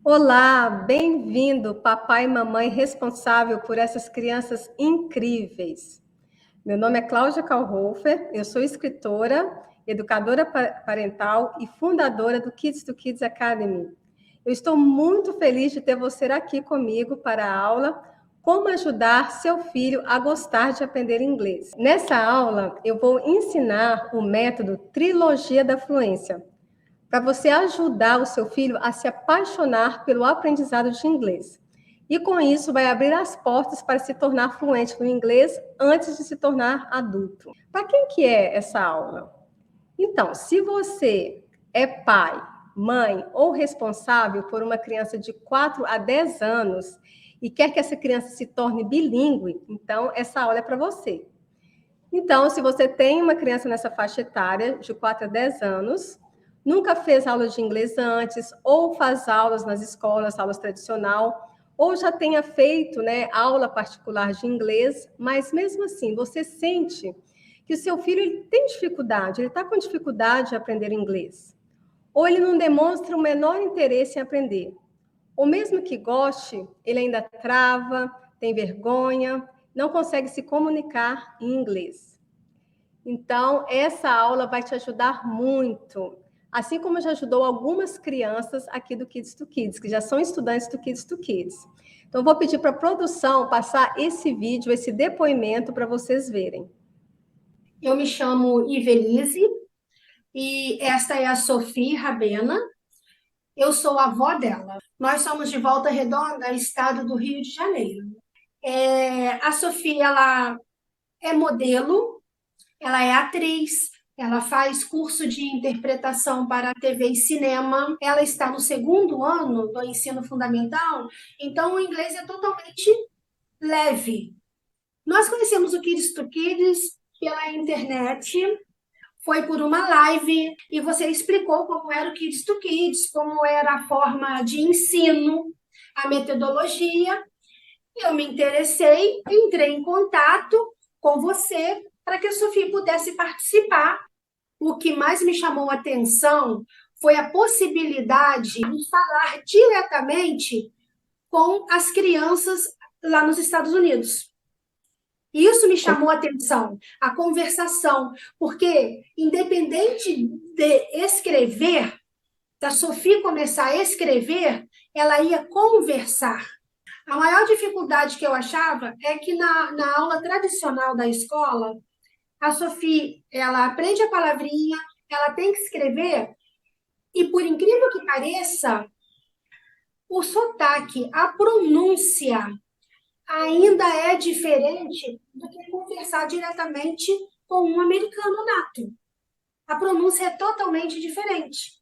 Olá, bem-vindo, papai e mamãe responsável por essas crianças incríveis. Meu nome é Cláudia Kalhofer, eu sou escritora, educadora parental e fundadora do Kids to Kids Academy. Eu estou muito feliz de ter você aqui comigo para a aula Como ajudar seu filho a gostar de aprender inglês. Nessa aula, eu vou ensinar o método Trilogia da Fluência, para você ajudar o seu filho a se apaixonar pelo aprendizado de inglês. E com isso vai abrir as portas para se tornar fluente no inglês antes de se tornar adulto. Para quem que é essa aula? Então, se você é pai, mãe ou responsável por uma criança de 4 a 10 anos e quer que essa criança se torne bilíngue, então essa aula é para você. Então, se você tem uma criança nessa faixa etária, de 4 a 10 anos, nunca fez aula de inglês antes, ou faz aulas nas escolas, aulas tradicional, ou já tenha feito, aula particular de inglês, mas mesmo assim, você sente que o seu filho ele tem dificuldade, ele está com dificuldade de aprender inglês, ou ele não demonstra o menor interesse em aprender, ou mesmo que goste, ele ainda trava, tem vergonha, não consegue se comunicar em inglês. Então, essa aula vai te ajudar muito, assim como já ajudou algumas crianças aqui do Kids to Kids, que já são estudantes do Kids to Kids. Então, vou pedir para a produção passar esse vídeo, esse depoimento para vocês verem. Eu me chamo Ivelise e esta é a Sofia Rabena. Eu sou a avó dela. Nós somos de Volta Redonda, estado do Rio de Janeiro. A Sofia, ela é modelo, ela é atriz, ela faz curso de interpretação para TV e cinema. Ela está no segundo ano do ensino fundamental, então o inglês é totalmente leve. Nós conhecemos o Kids to Kids pela internet. Foi por uma live e você explicou como era o Kids to Kids, como era a forma de ensino, a metodologia. Eu me interessei, entrei em contato com você para que a Sofia pudesse participar. O que mais me chamou a atenção foi a possibilidade de falar diretamente com as crianças lá nos Estados Unidos. Isso me chamou a atenção, a conversação, porque independente de escrever, da Sofia começar a escrever, ela ia conversar. A maior dificuldade que eu achava é que na aula tradicional da escola, a Sofia, ela aprende a palavrinha, ela tem que escrever, e por incrível que pareça, o sotaque, a pronúncia, ainda é diferente do que conversar diretamente com um americano nato. A pronúncia é totalmente diferente.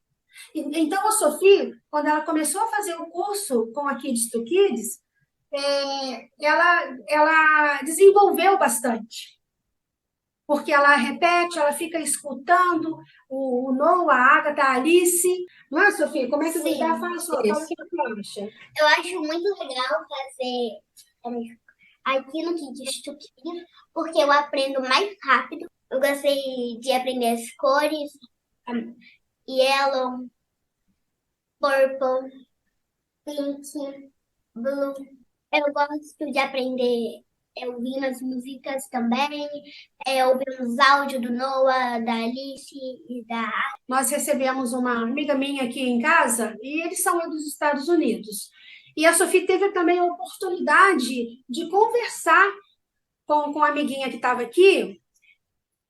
Então, a Sofia, quando ela começou a fazer o curso com a Kids to Kids, ela desenvolveu bastante. Porque ela repete, ela fica escutando o Noah, a Agatha, a Alice. Não é, Sofia? Como é que você fala? Fala o que você acha? Eu acho muito legal fazer aqui no Kids to Kids, porque eu aprendo mais rápido. Eu gostei de aprender as cores, yellow, purple, pink, blue. Eu gosto de aprender ouvindo as músicas também, ouvindo os áudios do Noah, da Alice e da... Nós recebemos uma amiga minha aqui em casa e eles são dos Estados Unidos. E a Sofia teve também a oportunidade de conversar com a amiguinha que estava aqui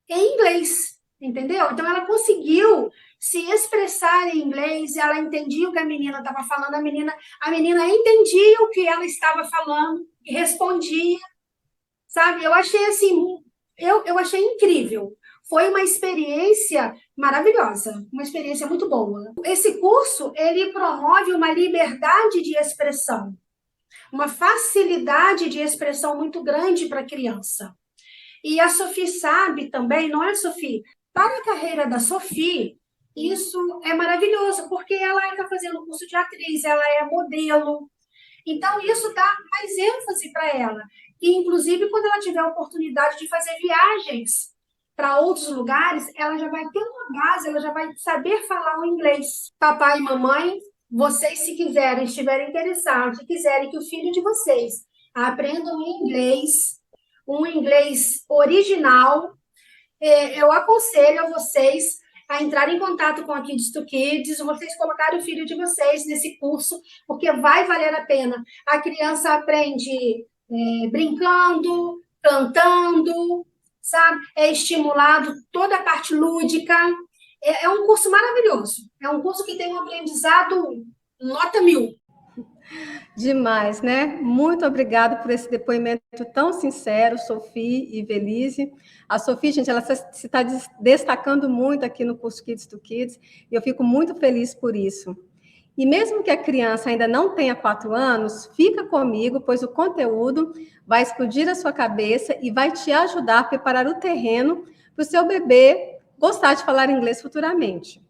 em inglês, entendeu? Então ela conseguiu se expressar em inglês, ela entendia o que a menina estava falando, a menina entendia o que ela estava falando e respondia, sabe? Eu achei assim, eu achei incrível. Foi uma experiência maravilhosa, uma experiência muito boa. Esse curso, ele promove uma liberdade de expressão, uma facilidade de expressão muito grande para a criança. E a Sofia sabe também, não é, Sofia? Para a carreira da Sofia, isso é maravilhoso, porque ela está fazendo curso de atriz, ela é modelo. Então, isso dá mais ênfase para ela. E, inclusive, quando ela tiver a oportunidade de fazer viagens para outros lugares, ela já vai ter uma base, ela já vai saber falar o inglês. Papai e mamãe, vocês, se quiserem, estiverem interessados e quiserem que o filho de vocês aprenda um inglês original, eu aconselho a vocês a entrar em contato com a Kids to Kids, vocês colocarem o filho de vocês nesse curso, porque vai valer a pena. A criança aprende brincando, cantando, sabe? É estimulado toda a parte lúdica. É um curso maravilhoso. É um curso que tem um aprendizado nota 1000. Demais, né? Muito obrigada por esse depoimento tão sincero, Sophie e Velise. A Sophie, gente, ela se está destacando muito aqui no curso Kids to Kids, e eu fico muito feliz por isso. E mesmo que a criança ainda não tenha 4 anos, fica comigo, pois o conteúdo vai explodir a sua cabeça e vai te ajudar a preparar o terreno para o seu bebê gostar de falar inglês futuramente.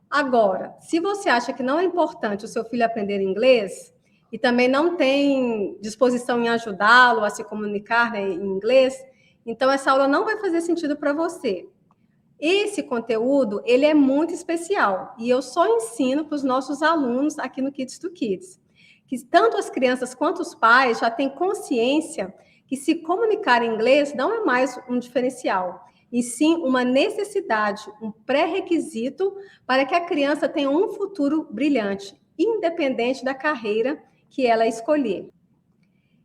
Agora, se você acha que não é importante o seu filho aprender inglês e também não tem disposição em ajudá-lo a se comunicar, né, em inglês, então essa aula não vai fazer sentido para você. Esse conteúdo, ele é muito especial e eu só ensino para os nossos alunos aqui no Kids to Kids, que tanto as crianças quanto os pais já têm consciência que se comunicar em inglês não é mais um diferencial, e sim uma necessidade, um pré-requisito para que a criança tenha um futuro brilhante, independente da carreira que ela escolher.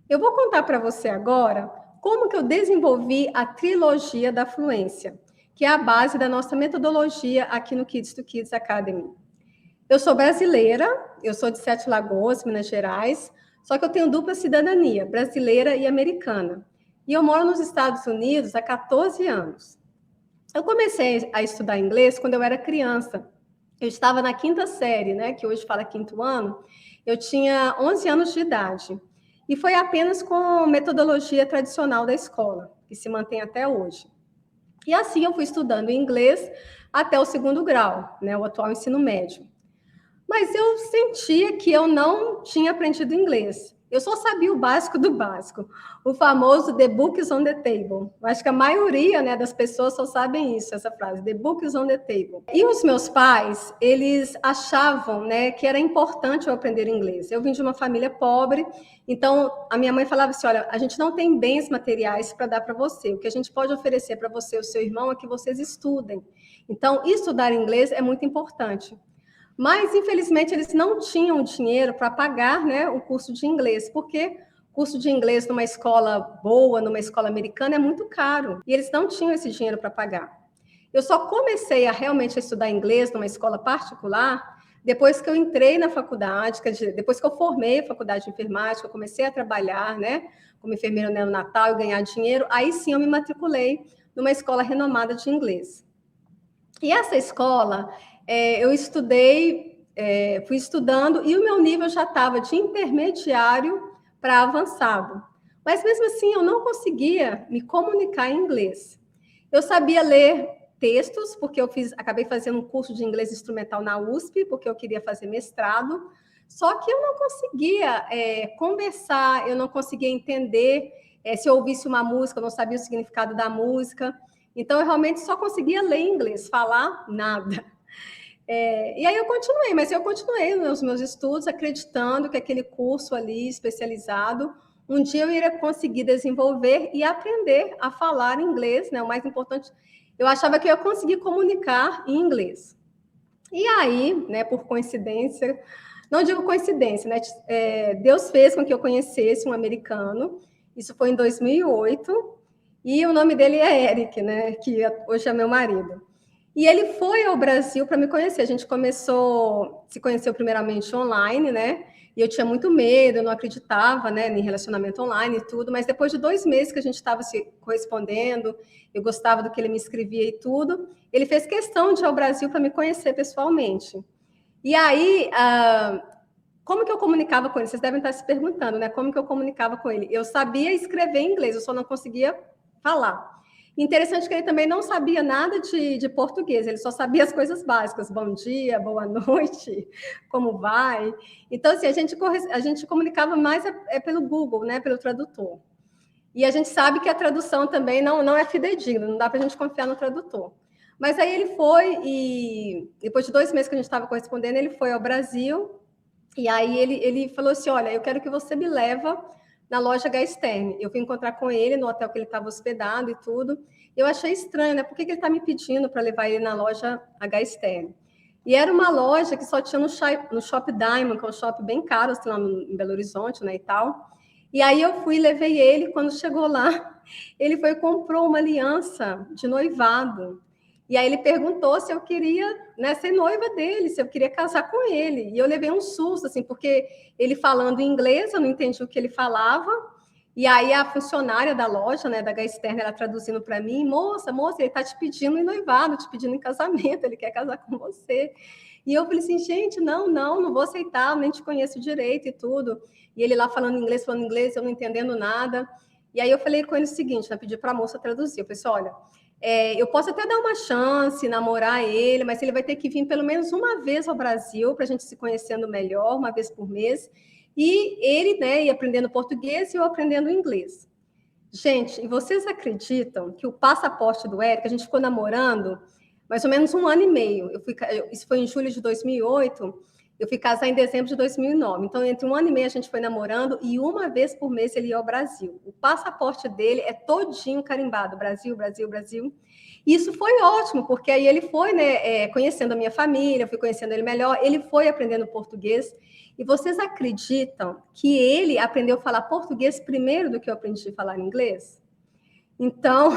Eu vou contar para você agora como que eu desenvolvi a trilogia da fluência, que é a base da nossa metodologia aqui no Kids to Kids Academy. Eu sou brasileira, eu sou de Sete Lagoas, Minas Gerais, só que eu tenho dupla cidadania, brasileira e americana. E eu moro nos Estados Unidos há 14 anos. Eu comecei a estudar inglês quando eu era criança. Eu estava na 5ª série, né, que hoje fala 5º ano. Eu tinha 11 anos de idade. E foi apenas com a metodologia tradicional da escola, que se mantém até hoje. E assim eu fui estudando inglês até o 2º grau, né, o atual ensino médio. Mas eu sentia que eu não tinha aprendido inglês. Eu só sabia o básico do básico, o famoso "the book is on the table". Eu acho que a maioria, né, das pessoas só sabem isso, essa frase, "the book is on the table". E os meus pais, eles achavam, né, que era importante eu aprender inglês. Eu vim de uma família pobre, então a minha mãe falava assim, olha, a gente não tem bens materiais para dar para você, o que a gente pode oferecer para você e o seu irmão é que vocês estudem. Então, estudar inglês é muito importante. Mas, infelizmente, eles não tinham dinheiro para pagar, né, o curso de inglês, porque o curso de inglês numa escola boa, numa escola americana, é muito caro. E eles não tinham esse dinheiro para pagar. Eu só comecei a realmente estudar inglês numa escola particular depois que eu entrei na faculdade, depois que eu formei a faculdade de enfermagem, eu comecei a trabalhar, né, como enfermeira neonatal e ganhar dinheiro, aí sim eu me matriculei numa escola renomada de inglês. E essa escola, eu estudei, fui estudando, e o meu nível já estava de intermediário para avançado. Mas, mesmo assim, eu não conseguia me comunicar em inglês. Eu sabia ler textos, porque eu acabei fazendo um curso de inglês instrumental na USP, porque eu queria fazer mestrado, só que eu não conseguia conversar, eu não conseguia entender, se eu ouvisse uma música, eu não sabia o significado da música. Então, eu realmente só conseguia ler inglês, falar nada. E aí eu continuei nos meus estudos, acreditando que aquele curso ali, especializado, um dia eu iria conseguir desenvolver e aprender a falar inglês, né? O mais importante, eu achava que eu ia conseguir comunicar em inglês. E aí, né, por coincidência, não digo coincidência, né? Deus fez com que eu conhecesse um americano, isso foi em 2008, e o nome dele é Eric, né, que hoje é meu marido. E ele foi ao Brasil para me conhecer. A gente se conheceu primeiramente online, né? E eu tinha muito medo, eu não acreditava, né, em relacionamento online e tudo, mas depois de 2 meses que a gente estava se correspondendo, eu gostava do que ele me escrevia e tudo, ele fez questão de ir ao Brasil para me conhecer pessoalmente. E aí, como que eu comunicava com ele? Vocês devem estar se perguntando, né? Como que eu comunicava com ele? Eu sabia escrever em inglês, eu só não conseguia falar. Interessante que ele também não sabia nada de português, ele só sabia as coisas básicas, bom dia, boa noite, como vai. Então, assim, a gente comunicava mais pelo Google, né, pelo tradutor. E a gente sabe que a tradução também não é fidedigna, não dá para a gente confiar no tradutor. Mas aí ele foi e depois de 2 meses que a gente estava correspondendo, ele foi ao Brasil e aí ele falou assim, olha, eu quero que você me leva na loja Gaisterne. Eu fui encontrar com ele no hotel que ele estava hospedado e tudo. Eu achei estranho, né? Por que ele está me pedindo para levar ele na loja Gaisterne? E era uma loja que só tinha no Shop Diamond, que é um shopping bem caro, assim, lá em Belo Horizonte, né, e tal. E aí eu fui, levei ele, quando chegou lá, ele foi e comprou uma aliança de noivado. E aí ele perguntou se eu queria, né, ser noiva dele, se eu queria casar com ele. E eu levei um susto, assim, porque ele falando inglês, eu não entendi o que ele falava. E aí a funcionária da loja, né, da Gaisterne, ela traduzindo para mim, moça, ele está te pedindo em noivado, te pedindo em casamento, ele quer casar com você. E eu falei assim, gente, não vou aceitar, nem te conheço direito e tudo. E ele lá falando inglês, eu não entendendo nada. E aí eu falei com ele o seguinte, né, pedi para a moça traduzir. Eu falei assim, olha, eu posso até dar uma chance, namorar ele, mas ele vai ter que vir pelo menos uma vez ao Brasil para a gente se conhecendo melhor, uma vez por mês. E ele, né, ia aprendendo português e eu aprendendo inglês. Gente, e vocês acreditam que o passaporte do Eric, a gente ficou namorando mais ou menos 1 ano e meio. Isso foi em julho de 2008, eu fui casar em dezembro de 2009. Então, entre 1 ano e meio a gente foi namorando e uma vez por mês ele ia ao Brasil. O passaporte dele é todinho carimbado, Brasil, Brasil, Brasil. E isso foi ótimo, porque aí ele foi, né, conhecendo a minha família, eu fui conhecendo ele melhor, ele foi aprendendo português. E vocês acreditam que ele aprendeu a falar português primeiro do que eu aprendi a falar inglês? Então,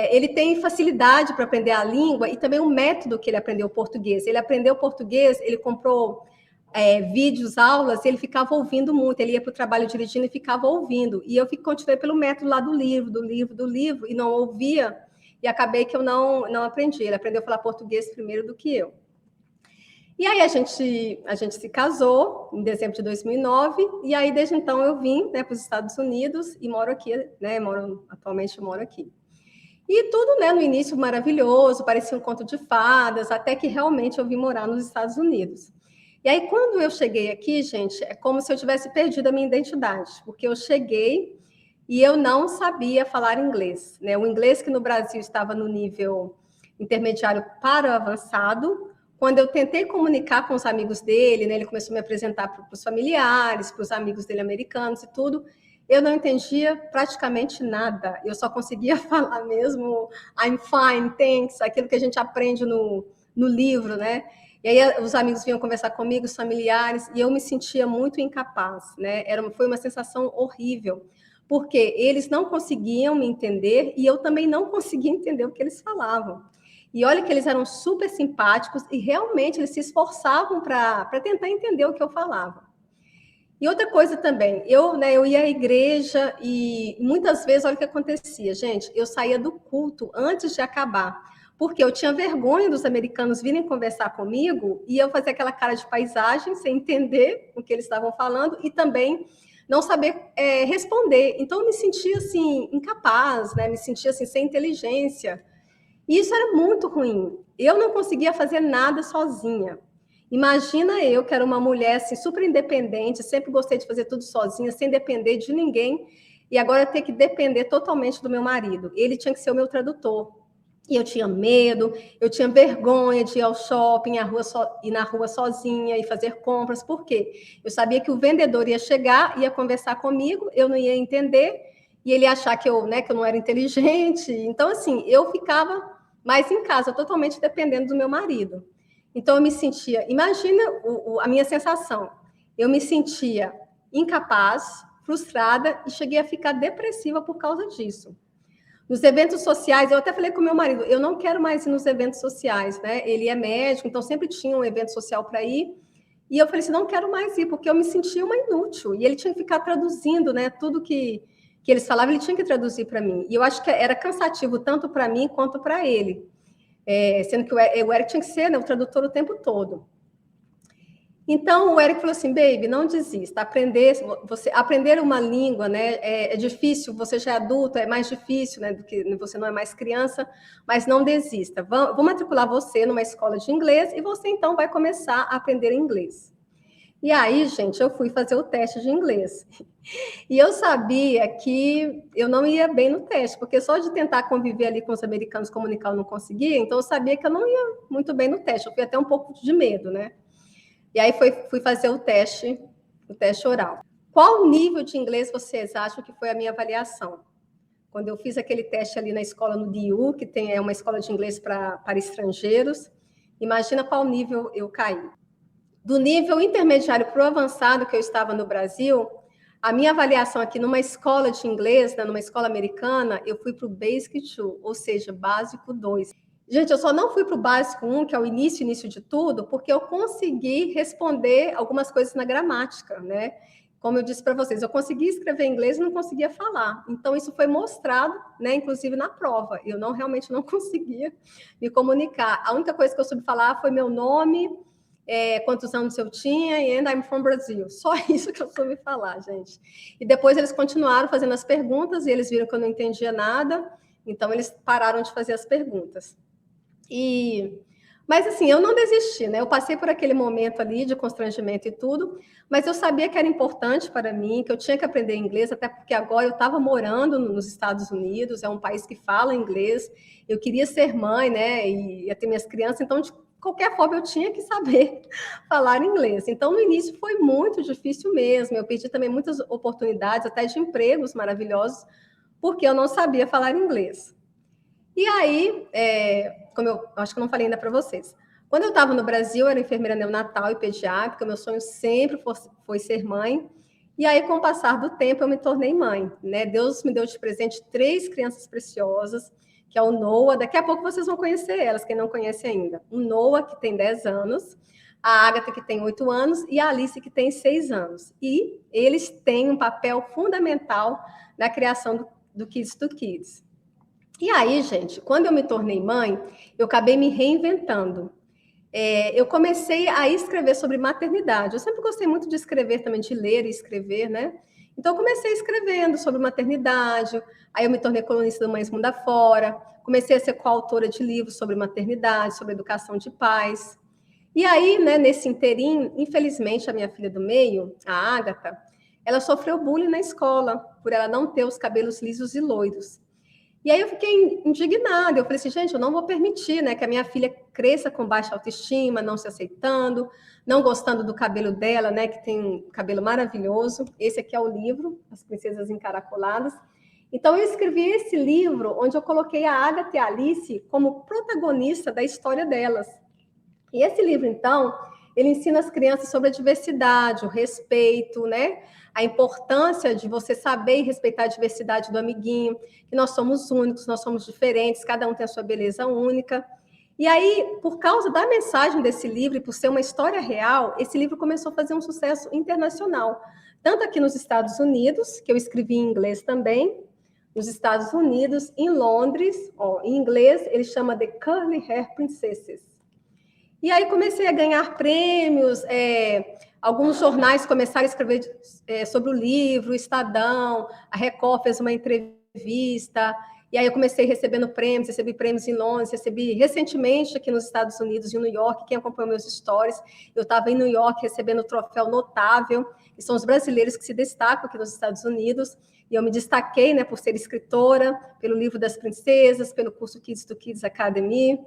ele tem facilidade para aprender a língua e também o método que ele aprendeu o português. Ele aprendeu português, ele comprou vídeos, aulas, ele ficava ouvindo muito. Ele ia para o trabalho dirigindo e ficava ouvindo. E eu continuei pelo método lá do livro, e não ouvia, e acabei que eu não aprendi. Ele aprendeu a falar português primeiro do que eu. E aí a gente se casou em dezembro de 2009, e aí desde então eu vim, né, para os Estados Unidos e moro aqui, né, atualmente moro aqui. E tudo, né, no início maravilhoso, parecia um conto de fadas, até que realmente eu vim morar nos Estados Unidos. E aí quando eu cheguei aqui, gente, é como se eu tivesse perdido a minha identidade, porque eu cheguei e eu não sabia falar inglês, né? O inglês que no Brasil estava no nível intermediário para o avançado. Quando eu tentei comunicar com os amigos dele, né, ele começou a me apresentar para os familiares, para os amigos dele americanos e tudo, eu não entendia praticamente nada. Eu só conseguia falar mesmo I'm fine, thanks, aquilo que a gente aprende no livro, né? E aí os amigos vinham conversar comigo, os familiares, e eu me sentia muito incapaz, né? Foi uma sensação horrível, porque eles não conseguiam me entender e eu também não conseguia entender o que eles falavam. E olha que eles eram super simpáticos e realmente eles se esforçavam para tentar entender o que eu falava. E outra coisa também, eu ia à igreja e muitas vezes, olha o que acontecia, gente, eu saía do culto antes de acabar, porque eu tinha vergonha dos americanos virem conversar comigo e eu fazia aquela cara de paisagem sem entender o que eles estavam falando e também não saber responder. Então eu me sentia assim incapaz, né? Me sentia assim sem inteligência. E isso era muito ruim. Eu não conseguia fazer nada sozinha. Imagina eu, que era uma mulher assim, super independente, sempre gostei de fazer tudo sozinha, sem depender de ninguém, e agora ter que depender totalmente do meu marido. Ele tinha que ser o meu tradutor. E eu tinha medo, eu tinha vergonha de ir ao shopping, ir na rua sozinha e fazer compras. Por quê? Eu sabia que o vendedor ia chegar, ia conversar comigo, eu não ia entender, e ele ia achar que eu não era inteligente. Então, assim, eu ficava mais em casa, totalmente dependendo do meu marido. Então, eu me sentia... Imagina a minha sensação. Eu me sentia incapaz, frustrada, e cheguei a ficar depressiva por causa disso. Nos eventos sociais, eu até falei com meu marido, eu não quero mais ir nos eventos sociais, né? Ele é médico, então sempre tinha um evento social para ir. E eu falei assim, não quero mais ir, porque eu me sentia uma inútil. E ele tinha que ficar traduzindo, né? Tudo que eles falavam, ele tinha que traduzir para mim. E eu acho que era cansativo tanto para mim quanto para ele. Sendo que o Eric tinha que ser, né, o tradutor o tempo todo. Então, o Eric falou assim, baby, não desista. Aprender uma língua, né, é difícil, você já é adulto, é mais difícil, né, do que você não é mais criança, mas não desista. Vou matricular você numa escola de inglês e você, então, vai começar a aprender inglês. E aí, gente, eu fui fazer o teste de inglês. E eu sabia que eu não ia bem no teste, porque só de tentar conviver ali com os americanos, comunicar, eu não conseguia, então eu sabia que eu não ia muito bem no teste. Eu fui até um pouco de medo, né? E aí fui fazer o teste oral. Qual nível de inglês vocês acham que foi a minha avaliação? Quando eu fiz aquele teste ali na escola no DIU, que é uma escola de inglês para estrangeiros, imagina qual nível eu caí. Do nível intermediário para o avançado que eu estava no Brasil, a minha avaliação aqui numa escola de inglês, né, numa escola americana, eu fui para o Basic 2, ou seja, Básico 2. Gente, eu só não fui para o Básico 1, que é o início de tudo, porque eu consegui responder algumas coisas na gramática, né? Como eu disse para vocês, eu conseguia escrever em inglês e não conseguia falar. Então, isso foi mostrado, né, inclusive na prova. Eu realmente não conseguia me comunicar. A única coisa que eu soube falar foi meu nome, quantos anos eu tinha, e I'm from Brazil. Só isso que eu soube falar, gente. E depois eles continuaram fazendo as perguntas, e eles viram que eu não entendia nada, então eles pararam de fazer as perguntas. Mas assim, eu não desisti, né? Eu passei por aquele momento ali de constrangimento e tudo, mas eu sabia que era importante para mim, que eu tinha que aprender inglês, até porque agora eu estava morando nos Estados Unidos, é um país que fala inglês, eu queria ser mãe, né? E ia ter minhas crianças, então de qualquer forma eu tinha que saber falar inglês. Então no início foi muito difícil mesmo, eu perdi também muitas oportunidades, até de empregos maravilhosos, porque eu não sabia falar inglês. E aí, como eu acho que eu não falei ainda para vocês, quando eu estava no Brasil, eu era enfermeira neonatal e pediátrica, meu sonho sempre foi ser mãe. E aí, com o passar do tempo, eu me tornei mãe, né? Deus me deu de presente 3 crianças preciosas, que é o Noah. Daqui a pouco vocês vão conhecer elas, quem não conhece ainda. O Noah, que tem 10 anos, a Agatha, que tem 8 anos, e a Alice, que tem 6 anos. E eles têm um papel fundamental na criação do Kids to Kids. E aí, gente, quando eu me tornei mãe, eu acabei me reinventando. Eu comecei a escrever sobre maternidade. Eu sempre gostei muito de escrever também, de ler e escrever, né? Então, eu comecei escrevendo sobre maternidade, aí eu me tornei colunista do Mães Mundo Afora, comecei a ser coautora de livros sobre maternidade, sobre educação de pais. E aí, né, nesse inteirinho, infelizmente, a minha filha do meio, a Agatha, ela sofreu bullying na escola, por ela não ter os cabelos lisos e loiros. E aí eu fiquei indignada, eu falei assim, gente, eu não vou permitir, né, que a minha filha cresça com baixa autoestima, não se aceitando, não gostando do cabelo dela, né, que tem um cabelo maravilhoso. Esse aqui é o livro, As Princesas Encaracoladas. Então eu escrevi esse livro onde eu coloquei a Agatha e a Alice como protagonista da história delas. E esse livro, então, ele ensina as crianças sobre a diversidade, o respeito, né? A importância de você saber e respeitar a diversidade do amiguinho, que nós somos únicos, nós somos diferentes, cada um tem a sua beleza única. E aí, por causa da mensagem desse livro e por ser uma história real, esse livro começou a fazer um sucesso internacional. Tanto aqui nos Estados Unidos, que eu escrevi em inglês também, nos Estados Unidos, em Londres, em inglês, ele chama The Curly Hair Princesses. E aí comecei a ganhar prêmios, alguns jornais começaram a escrever sobre o livro, o Estadão, a Record fez uma entrevista, e aí eu comecei recebendo prêmios, recebi prêmios em Londres, recebi recentemente aqui nos Estados Unidos, em New York, quem acompanhou meus stories, eu estava em New York recebendo o troféu Notável, que são os brasileiros que se destacam aqui nos Estados Unidos, e eu me destaquei, né, por ser escritora, pelo livro das princesas, pelo curso Kids to Kids Academy.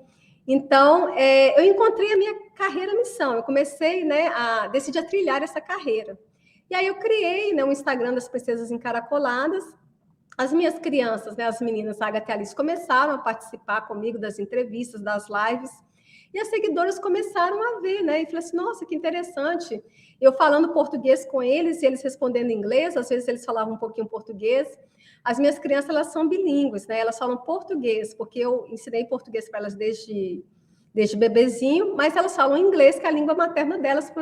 Então, eu encontrei a minha carreira-missão, eu comecei, né, a decidir a trilhar essa carreira. E aí eu criei, né, um Instagram das Princesas Encaracoladas. As minhas crianças, né, as meninas, a Agatha e a Alice, começaram a participar comigo das entrevistas, das lives, e as seguidoras começaram a ver, né, e falaram assim, nossa, que interessante, eu falando português com eles, e eles respondendo em inglês, às vezes eles falavam um pouquinho português. As minhas crianças, elas são bilíngues, né? Elas falam português, porque eu ensinei português para elas desde bebezinho, mas elas falam inglês, que é a língua materna delas,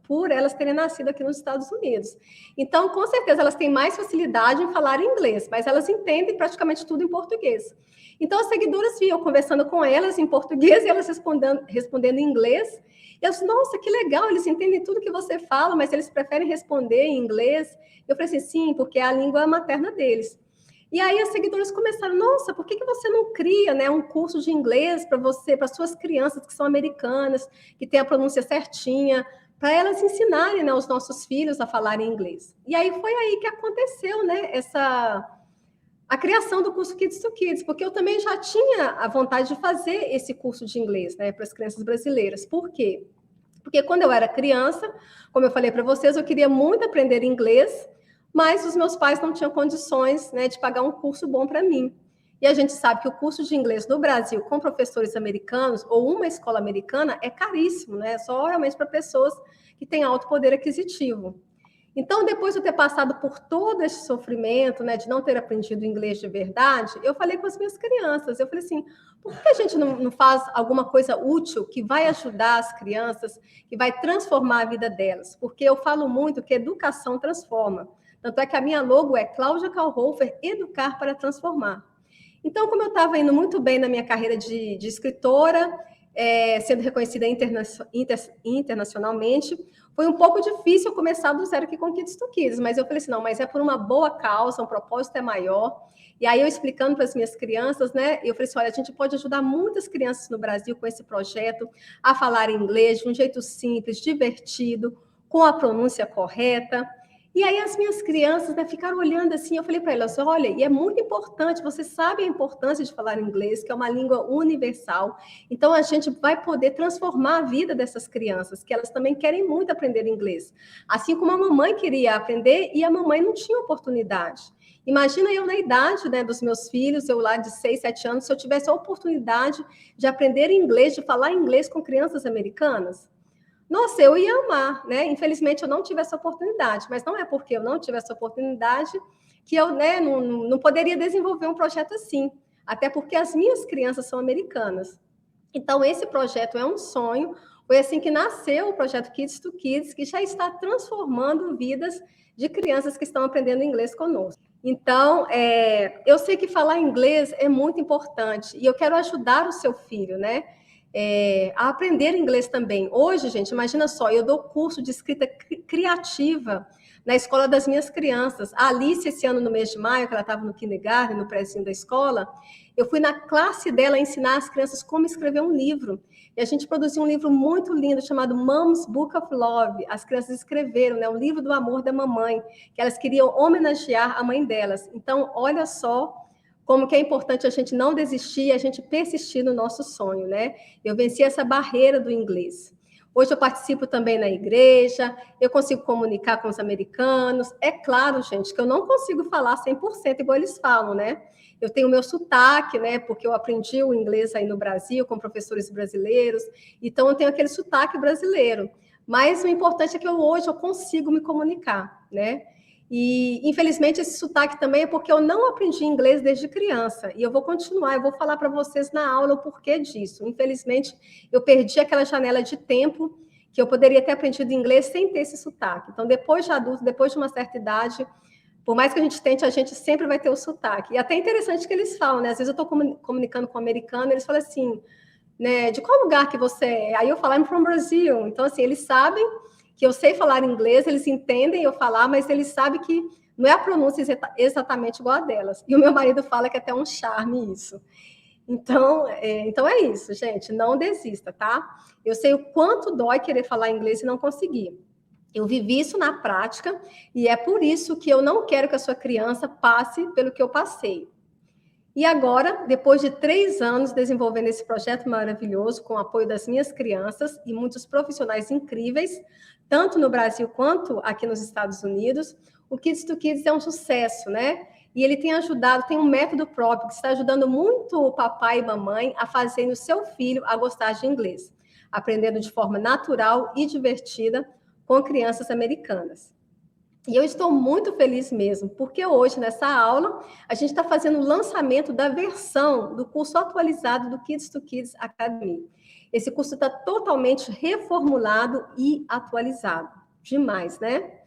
por elas terem nascido aqui nos Estados Unidos. Então, com certeza, elas têm mais facilidade em falar inglês, mas elas entendem praticamente tudo em português. Então, as seguidoras viam eu conversando com elas em português e elas respondendo em inglês. Eu disse, nossa, que legal, eles entendem tudo que você fala, mas eles preferem responder em inglês. Eu falei assim, sim, porque é a língua materna deles. E aí as seguidoras começaram, nossa, por que você não cria, né, um curso de inglês para suas crianças que são americanas, que tem a pronúncia certinha, para elas ensinarem, né, os nossos filhos a falarem inglês. E aí foi aí que aconteceu, né, a criação do curso Kids to Kids, porque eu também já tinha a vontade de fazer esse curso de inglês, né, para as crianças brasileiras. Por quê? Porque quando eu era criança, como eu falei para vocês, eu queria muito aprender inglês, mas os meus pais não tinham condições, né, de pagar um curso bom para mim. E a gente sabe que o curso de inglês no Brasil, com professores americanos ou uma escola americana, é caríssimo, né? Só realmente para pessoas que têm alto poder aquisitivo. Então, depois de eu ter passado por todo esse sofrimento, né, de não ter aprendido inglês de verdade, eu falei com as minhas crianças, eu falei assim, por que a gente não faz alguma coisa útil que vai ajudar as crianças, que vai transformar a vida delas? Porque eu falo muito que educação transforma. Tanto é que a minha logo é Cláudia Kalhofer, Educar para Transformar. Então, como eu estava indo muito bem na minha carreira de escritora, sendo reconhecida internacionalmente, foi um pouco difícil começar do zero aqui com Kids to Kids, mas eu falei assim, não, mas é por uma boa causa, um propósito é maior. E aí eu explicando para as minhas crianças, né, eu falei assim, olha, a gente pode ajudar muitas crianças no Brasil com esse projeto a falar inglês de um jeito simples, divertido, com a pronúncia correta. E aí as minhas crianças, né, ficaram olhando assim, eu falei para elas, olha, e é muito importante, vocês sabem a importância de falar inglês, que é uma língua universal, então a gente vai poder transformar a vida dessas crianças, que elas também querem muito aprender inglês, assim como a mamãe queria aprender e a mamãe não tinha oportunidade. Imagina eu na idade, né, dos meus filhos, eu lá de 6, 7 anos, se eu tivesse a oportunidade de aprender inglês, de falar inglês com crianças americanas. Nossa, eu ia amar, né? Infelizmente, eu não tive essa oportunidade, mas não é porque eu não tive essa oportunidade que eu, né, não poderia desenvolver um projeto assim, até porque as minhas crianças são americanas. Então, esse projeto é um sonho, foi assim que nasceu o projeto Kids to Kids, que já está transformando vidas de crianças que estão aprendendo inglês conosco. Então, eu sei que falar inglês é muito importante, e eu quero ajudar o seu filho, né? A aprender inglês também. Hoje, gente, imagina só, eu dou curso de escrita criativa na escola das minhas crianças. A Alice, esse ano, no mês de maio, que ela estava no kindergarten, no prézinho da escola, eu fui na classe dela ensinar as crianças como escrever um livro. E a gente produziu um livro muito lindo chamado Mom's Book of Love. As crianças escreveram, né, o livro do amor da mamãe, que elas queriam homenagear a mãe delas. Então, olha só como que é importante a gente não desistir, a gente persistir no nosso sonho, né? Eu venci essa barreira do inglês. Hoje eu participo também na igreja, eu consigo comunicar com os americanos. É claro, gente, que eu não consigo falar 100% igual eles falam, né? Eu tenho o meu sotaque, né? Porque eu aprendi o inglês aí no Brasil com professores brasileiros, então eu tenho aquele sotaque brasileiro. Mas o importante é que hoje eu consigo me comunicar, né? E, infelizmente, esse sotaque também é porque eu não aprendi inglês desde criança. E eu vou continuar, eu vou falar para vocês na aula o porquê disso. Infelizmente, eu perdi aquela janela de tempo que eu poderia ter aprendido inglês sem ter esse sotaque. Então, depois de adulto, depois de uma certa idade, por mais que a gente tente, a gente sempre vai ter o sotaque. E até interessante que eles falam, né? Às vezes eu estou comunicando com um americano, eles falam assim, né? De qual lugar que você é? Aí eu falo, I'm from Brazil. Então, assim, eles sabem que eu sei falar inglês, eles entendem eu falar, mas eles sabem que não é a pronúncia exatamente igual a delas. E o meu marido fala que é até um charme isso. Então é isso, gente. Não desista, tá? Eu sei o quanto dói querer falar inglês e não conseguir. Eu vivi isso na prática e é por isso que eu não quero que a sua criança passe pelo que eu passei. E agora, depois de 3 anos desenvolvendo esse projeto maravilhoso, com o apoio das minhas crianças e muitos profissionais incríveis, tanto no Brasil quanto aqui nos Estados Unidos, o Kids to Kids é um sucesso, né? E ele tem ajudado, tem um método próprio que está ajudando muito o papai e mamãe a fazerem o seu filho a gostar de inglês, aprendendo de forma natural e divertida com crianças americanas. E eu estou muito feliz mesmo, porque hoje, nessa aula, a gente está fazendo o lançamento da versão do curso atualizado do Kids to Kids Academy. Esse curso está totalmente reformulado e atualizado. Demais, né?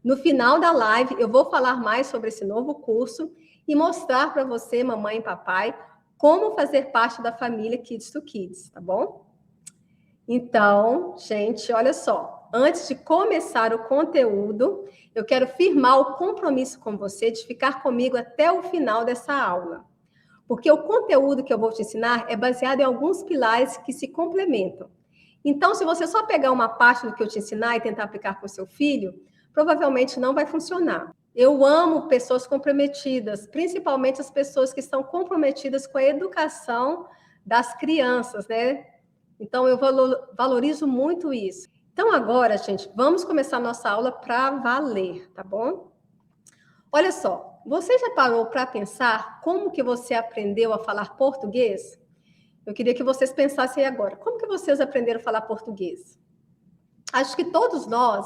No final da live, eu vou falar mais sobre esse novo curso e mostrar para você, mamãe e papai, como fazer parte da família Kids to Kids, tá bom? Então, gente, olha só. Antes de começar o conteúdo, eu quero firmar o compromisso com você de ficar comigo até o final dessa aula. Porque o conteúdo que eu vou te ensinar é baseado em alguns pilares que se complementam. Então, se você só pegar uma parte do que eu te ensinar e tentar aplicar com o seu filho, provavelmente não vai funcionar. Eu amo pessoas comprometidas, principalmente as pessoas que estão comprometidas com a educação das crianças, né? Então, eu valorizo muito isso. Então, agora, gente, vamos começar a nossa aula para valer, tá bom? Olha só, você já parou para pensar como que você aprendeu a falar português? Eu queria que vocês pensassem agora, como que vocês aprenderam a falar português? Acho que todos nós,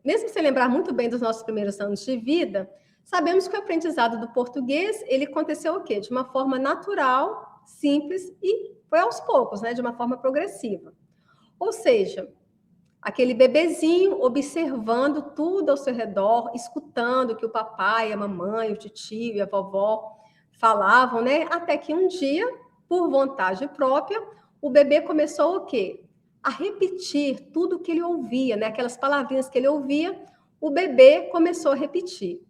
mesmo sem lembrar muito bem dos nossos primeiros anos de vida, sabemos que o aprendizado do português, ele aconteceu o quê? De uma forma natural, simples e foi aos poucos, né? De uma forma progressiva. Ou seja, aquele bebezinho observando tudo ao seu redor, escutando o que o papai, a mamãe, o tio e a vovó falavam, né? Até que um dia, por vontade própria, o bebê começou o quê? A repetir tudo o que ele ouvia, né? Aquelas palavrinhas que ele ouvia, o bebê começou a repetir.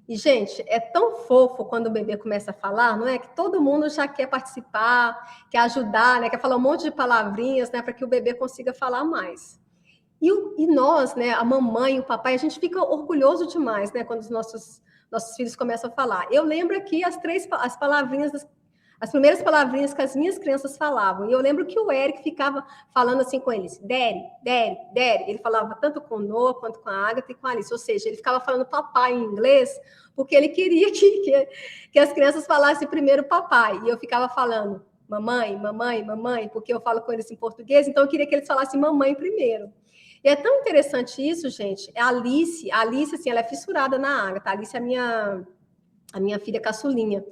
E, gente, é tão fofo quando o bebê começa a falar, não é? Que todo mundo já quer participar, quer ajudar, né? Quer falar um monte de palavrinhas, né? Para que o bebê consiga falar mais. E nós, né? A mamãe, o papai, a gente fica orgulhoso demais, né? Quando os nossos filhos começam a falar. Eu lembro aqui as palavrinhas, as primeiras palavrinhas que as minhas crianças falavam. E eu lembro que o Eric ficava falando assim com eles, Daddy, Daddy, Daddy. Ele falava tanto com o Noah quanto com a Agatha e com a Alice. Ou seja, ele ficava falando papai em inglês, porque ele queria que as crianças falassem primeiro papai. E eu ficava falando mamãe, mamãe, mamãe, porque eu falo com eles em português, então eu queria que eles falassem mamãe primeiro. E é tão interessante isso, gente. A Alice, assim, ela é fissurada na Agatha. A Alice é a minha filha caçulinha.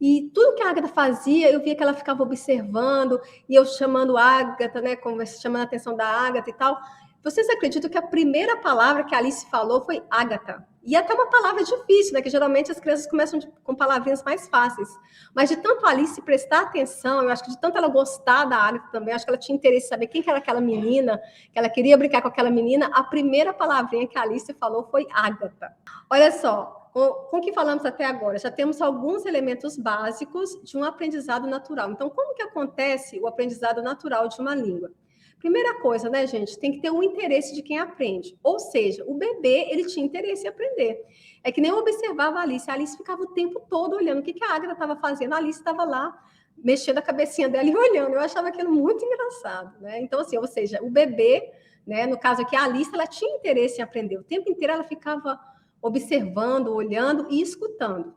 E tudo que a Agatha fazia, eu via que ela ficava observando, e eu chamando a Agatha, né, chamando a atenção da Agatha e tal. Vocês acreditam que a primeira palavra que a Alice falou foi Agatha? E até uma palavra difícil, né, que geralmente as crianças começam com palavrinhas mais fáceis. Mas de tanto a Alice prestar atenção, eu acho que de tanto ela gostar da Agatha também, acho que ela tinha interesse em saber quem que era aquela menina, que ela queria brincar com aquela menina, a primeira palavrinha que a Alice falou foi Agatha. Olha só, com o que falamos até agora, já temos alguns elementos básicos de um aprendizado natural. Então, como que acontece o aprendizado natural de uma língua? Primeira coisa, né, gente, tem que ter um interesse de quem aprende. Ou seja, o bebê, ele tinha interesse em aprender. É que nem eu observava a Alice ficava o tempo todo olhando o que a Agatha estava fazendo. A Alice estava lá, mexendo a cabecinha dela e olhando. Eu achava aquilo muito engraçado, né? Então, assim, ou seja, o bebê, né, no caso aqui, a Alice, ela tinha interesse em aprender. O tempo inteiro ela ficava observando, olhando e escutando.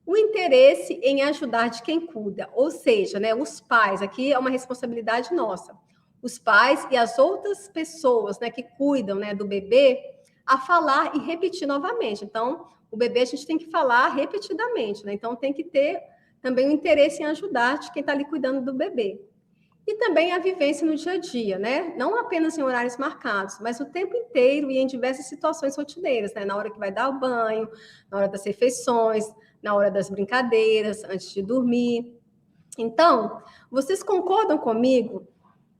O interesse em ajudar de quem cuida, ou seja, né, os pais, aqui é uma responsabilidade nossa. Os pais e as outras pessoas, né, que cuidam, né, do bebê, a falar e repetir novamente. Então, o bebê a gente tem que falar repetidamente, né? Então, tem que ter também o interesse em ajudar de quem está ali cuidando do bebê. E também a vivência no dia a dia, né? Não apenas em horários marcados, mas o tempo inteiro e em diversas situações rotineiras, né? Na hora que vai dar o banho, na hora das refeições, na hora das brincadeiras, antes de dormir. Então, vocês concordam comigo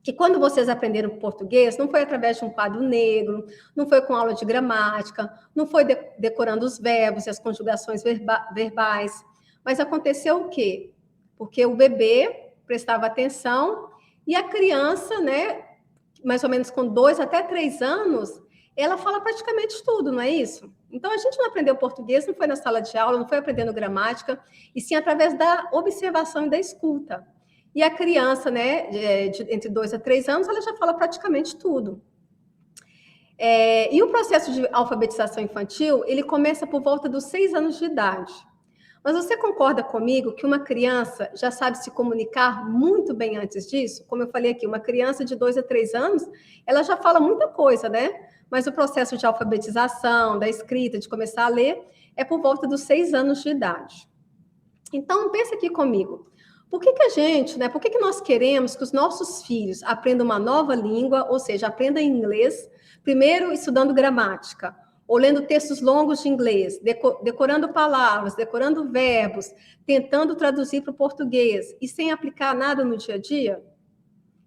que quando vocês aprenderam português, não foi através de um quadro negro, não foi com aula de gramática, não foi decorando os verbos e as conjugações verbais, mas aconteceu o quê? Porque o bebê prestava atenção e a criança, né, mais ou menos com 2 até 3 anos, ela fala praticamente tudo, não é isso? Então, a gente não aprendeu português, não foi na sala de aula, não foi aprendendo gramática, e sim através da observação e da escuta. E a criança, né, entre 2 a 3 anos, ela já fala praticamente tudo. E o processo de alfabetização infantil, ele começa por volta dos 6 anos de idade. Mas você concorda comigo que uma criança já sabe se comunicar muito bem antes disso? Como eu falei aqui, uma criança de 2 a 3 anos, ela já fala muita coisa, né? Mas o processo de alfabetização, da escrita, de começar a ler, é por volta dos 6 anos de idade. Então, pensa aqui comigo. Por que a gente, né? Por que nós queremos que os nossos filhos aprendam uma nova língua, ou seja, aprendam inglês, primeiro estudando gramática, ou lendo textos longos de inglês, decorando palavras, decorando verbos, tentando traduzir para o português e sem aplicar nada no dia a dia?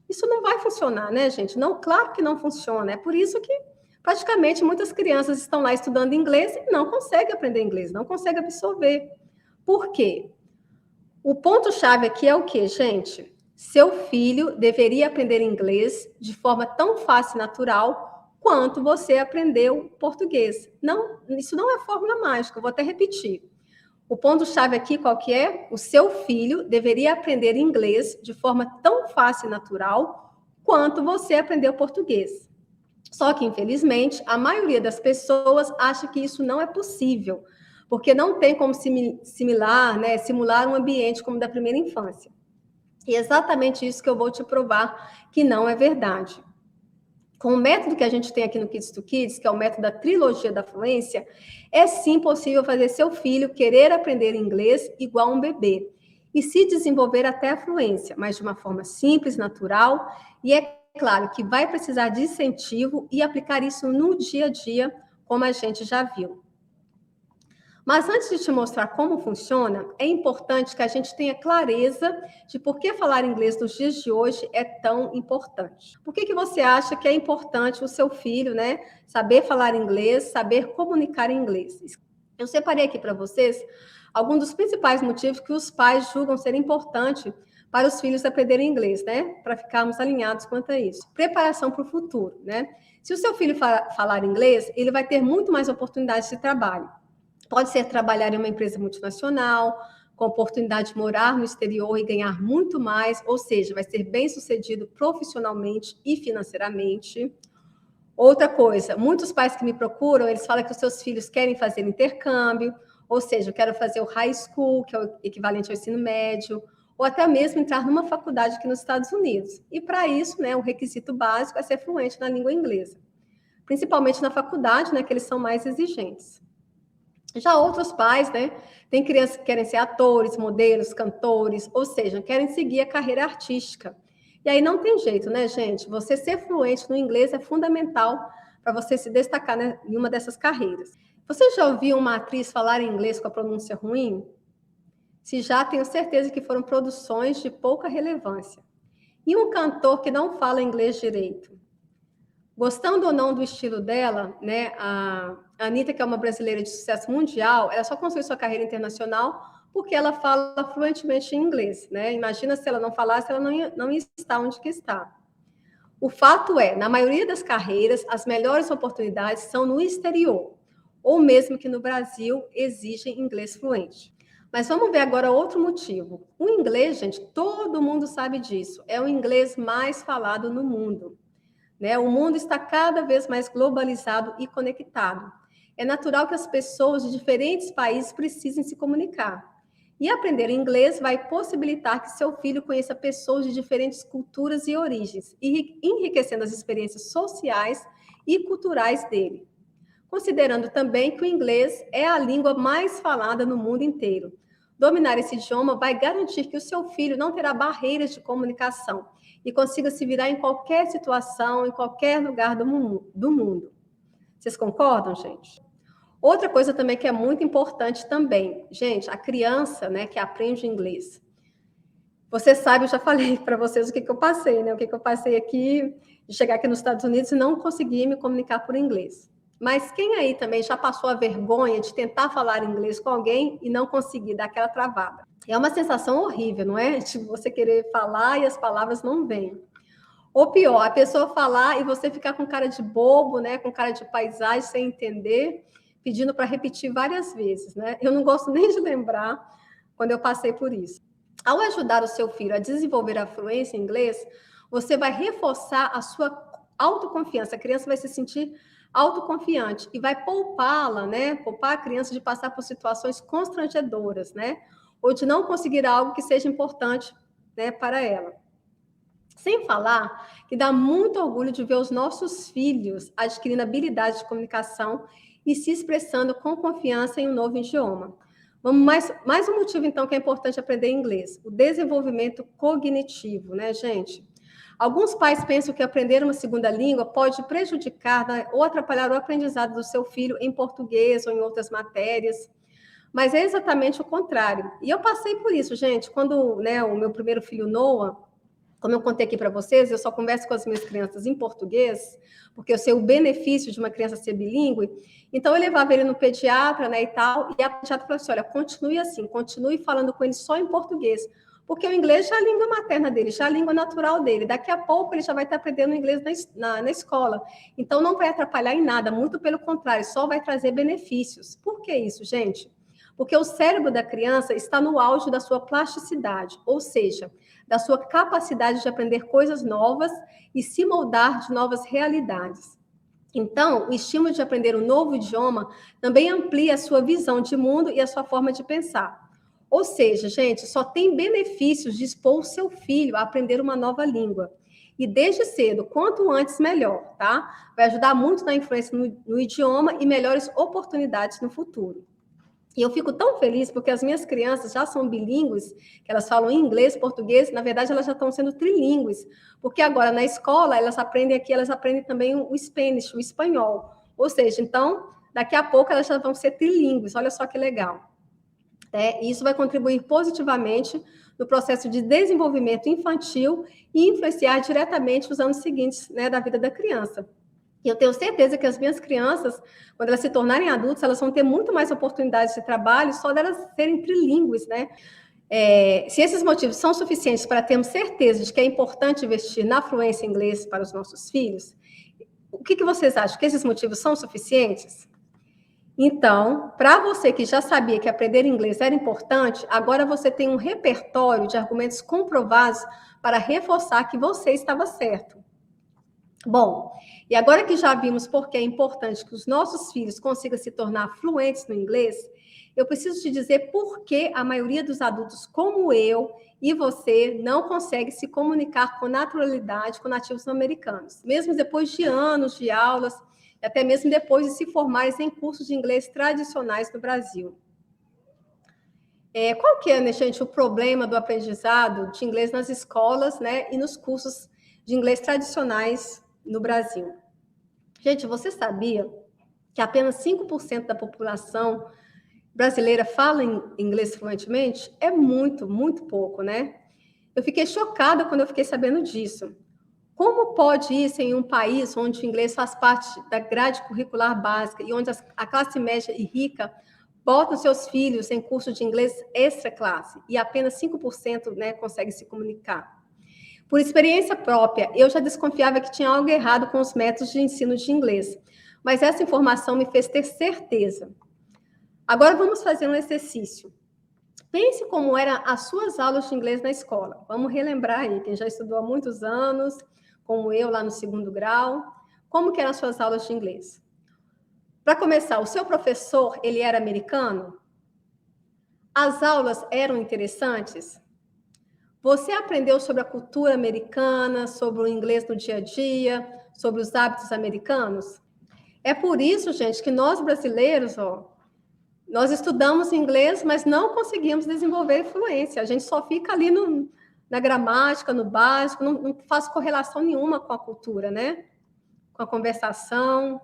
Isso não vai funcionar, né, gente? Não, claro que não funciona. É por isso que praticamente muitas crianças estão lá estudando inglês e não conseguem aprender inglês, não conseguem absorver. Por quê? O ponto-chave aqui é o quê, gente? Seu filho deveria aprender inglês de forma tão fácil e natural quanto você aprendeu português. Não, isso não é fórmula mágica, eu vou até repetir. O ponto-chave aqui qual que é? O seu filho deveria aprender inglês de forma tão fácil e natural quanto você aprendeu português. Só que, infelizmente, a maioria das pessoas acha que isso não é possível, porque não tem como simular um ambiente como da primeira infância. E é exatamente isso que eu vou te provar que não é verdade. Com o método que a gente tem aqui no Kids to Kids, que é o método da trilogia da fluência, é sim possível fazer seu filho querer aprender inglês igual um bebê e se desenvolver até a fluência, mas de uma forma simples, natural, e é claro que vai precisar de incentivo e aplicar isso no dia a dia, como a gente já viu. Mas antes de te mostrar como funciona, é importante que a gente tenha clareza de por que falar inglês nos dias de hoje é tão importante. Por que você acha que é importante o seu filho, né, saber falar inglês, saber comunicar em inglês? Eu separei aqui para vocês alguns dos principais motivos que os pais julgam ser importante para os filhos aprenderem inglês, né? Para ficarmos alinhados quanto a isso. Preparação para o futuro, né? Se o seu filho falar inglês, ele vai ter muito mais oportunidades de trabalho. Pode ser trabalhar em uma empresa multinacional, com oportunidade de morar no exterior e ganhar muito mais, ou seja, vai ser bem-sucedido profissionalmente e financeiramente. Outra coisa, muitos pais que me procuram, eles falam que os seus filhos querem fazer intercâmbio, ou seja, eu quero fazer o high school, que é o equivalente ao ensino médio, ou até mesmo entrar numa faculdade aqui nos Estados Unidos. E para isso, né, o requisito básico é ser fluente na língua inglesa, principalmente na faculdade, né, que eles são mais exigentes. Já outros pais, né, têm crianças que querem ser atores, modelos, cantores, ou seja, querem seguir a carreira artística. E aí não tem jeito, né, gente? Você ser fluente no inglês é fundamental para você se destacar, né, em uma dessas carreiras. Você já ouviu uma atriz falar inglês com a pronúncia ruim? Se já, tenho certeza que foram produções de pouca relevância. E um cantor que não fala inglês direito? Gostando ou não do estilo dela, né, a Anitta, que é uma brasileira de sucesso mundial, ela só conseguiu sua carreira internacional porque ela fala fluentemente em inglês, né? Imagina se ela não falasse, ela não ia estar onde que está. O fato é, na maioria das carreiras, as melhores oportunidades são no exterior, ou mesmo que no Brasil exigem inglês fluente. Mas vamos ver agora outro motivo. O inglês, gente, todo mundo sabe disso, é o inglês mais falado no mundo. Né? O mundo está cada vez mais globalizado e conectado. É natural que as pessoas de diferentes países precisem se comunicar. E aprender inglês vai possibilitar que seu filho conheça pessoas de diferentes culturas e origens, enriquecendo as experiências sociais e culturais dele. Considerando também que o inglês é a língua mais falada no mundo inteiro. Dominar esse idioma vai garantir que o seu filho não terá barreiras de comunicação e consiga se virar em qualquer situação, em qualquer lugar do mundo. Vocês concordam, gente? Outra coisa também que é muito importante também, gente, a criança, né, que aprende inglês. Você sabe, eu já falei para vocês o que eu passei, né? O que eu passei aqui, de chegar aqui nos Estados Unidos e não conseguir me comunicar por inglês. Mas quem aí também já passou a vergonha de tentar falar inglês com alguém e não conseguir dar aquela travada? É uma sensação horrível, não é? De você querer falar e as palavras não vêm. Ou pior, a pessoa falar e você ficar com cara de bobo, né? Com cara de paisagem, sem entender, pedindo para repetir várias vezes, né? Eu não gosto nem de lembrar quando eu passei por isso. Ao ajudar o seu filho a desenvolver a fluência em inglês, você vai reforçar a sua autoconfiança. A criança vai se sentir autoconfiante e vai poupá-la, né? Poupar a criança de passar por situações constrangedoras, né? Ou de não conseguir algo que seja importante, né, para ela. Sem falar que dá muito orgulho de ver os nossos filhos adquirindo habilidades de comunicação e se expressando com confiança em um novo idioma. Mais um motivo, então, que é importante aprender inglês, o desenvolvimento cognitivo, né, gente? Alguns pais pensam que aprender uma segunda língua pode prejudicar, né, ou atrapalhar o aprendizado do seu filho em português ou em outras matérias, mas é exatamente o contrário. E eu passei por isso, gente, quando, né, o meu primeiro filho, Noah, como eu contei aqui para vocês, eu só converso com as minhas crianças em português, porque eu sei o benefício de uma criança ser bilíngue. Então, eu levava ele no pediatra, né, e tal, e a pediatra falou assim, olha, continue assim, continue falando com ele só em português, Porque o inglês já é a língua materna dele, já é a língua natural dele. Daqui a pouco ele já vai estar aprendendo inglês na escola. Então não vai atrapalhar em nada, muito pelo contrário, só vai trazer benefícios. Por que isso, gente? Porque o cérebro da criança está no auge da sua plasticidade, ou seja, da sua capacidade de aprender coisas novas e se moldar de novas realidades. Então, o estímulo de aprender um novo idioma também amplia a sua visão de mundo e a sua forma de pensar. Ou seja, gente, só tem benefícios de expor o seu filho a aprender uma nova língua. E desde cedo, quanto antes, melhor, tá? Vai ajudar muito na influência no idioma e melhores oportunidades no futuro. E eu fico tão feliz porque as minhas crianças já são bilíngues, que elas falam inglês, português, na verdade elas já estão sendo trilíngues, porque agora na escola elas aprendem também o Spanish, o espanhol. Ou seja, então, daqui a pouco elas já vão ser trilíngues, olha só que legal. E isso vai contribuir positivamente no processo de desenvolvimento infantil e influenciar diretamente os anos seguintes, né, da vida da criança. E eu tenho certeza que as minhas crianças, quando elas se tornarem adultas, elas vão ter muito mais oportunidades de trabalho só delas serem trilíngues, né? Se esses motivos são suficientes para termos certeza de que é importante investir na fluência em inglês para os nossos filhos, o que vocês acham? Que esses motivos são suficientes? Então, para você que já sabia que aprender inglês era importante, agora você tem um repertório de argumentos comprovados para reforçar que você estava certo. Bom, e agora que já vimos por que é importante que os nossos filhos consigam se tornar fluentes no inglês, eu preciso te dizer por que a maioria dos adultos, como eu e você, não consegue se comunicar com naturalidade com nativos americanos, mesmo depois de anos de aulas, e até mesmo depois de se formarem em cursos de inglês tradicionais no Brasil. Qual que é, né, gente, o problema do aprendizado de inglês nas escolas, né, e nos cursos de inglês tradicionais no Brasil? Gente, você sabia que apenas 5% da população brasileira fala inglês fluentemente? É muito, muito pouco, né? Eu fiquei chocada quando eu fiquei sabendo disso. Como pode isso em um país onde o inglês faz parte da grade curricular básica e onde a classe média e rica botam seus filhos em curso de inglês extra classe e apenas 5%, né, consegue se comunicar? Por experiência própria, eu já desconfiava que tinha algo errado com os métodos de ensino de inglês, mas essa informação me fez ter certeza. Agora vamos fazer um exercício. Pense como eram as suas aulas de inglês na escola. Vamos relembrar aí, quem já estudou há muitos anos, como eu lá no 2º grau, como que eram as suas aulas de inglês? Para começar, o seu professor, ele era americano? As aulas eram interessantes? Você aprendeu sobre a cultura americana, sobre o inglês no dia a dia, sobre os hábitos americanos? É por isso, gente, que nós brasileiros, nós estudamos inglês, mas não conseguimos desenvolver fluência. A gente só fica ali na gramática, no básico, não faz correlação nenhuma com a cultura, né? Com a conversação.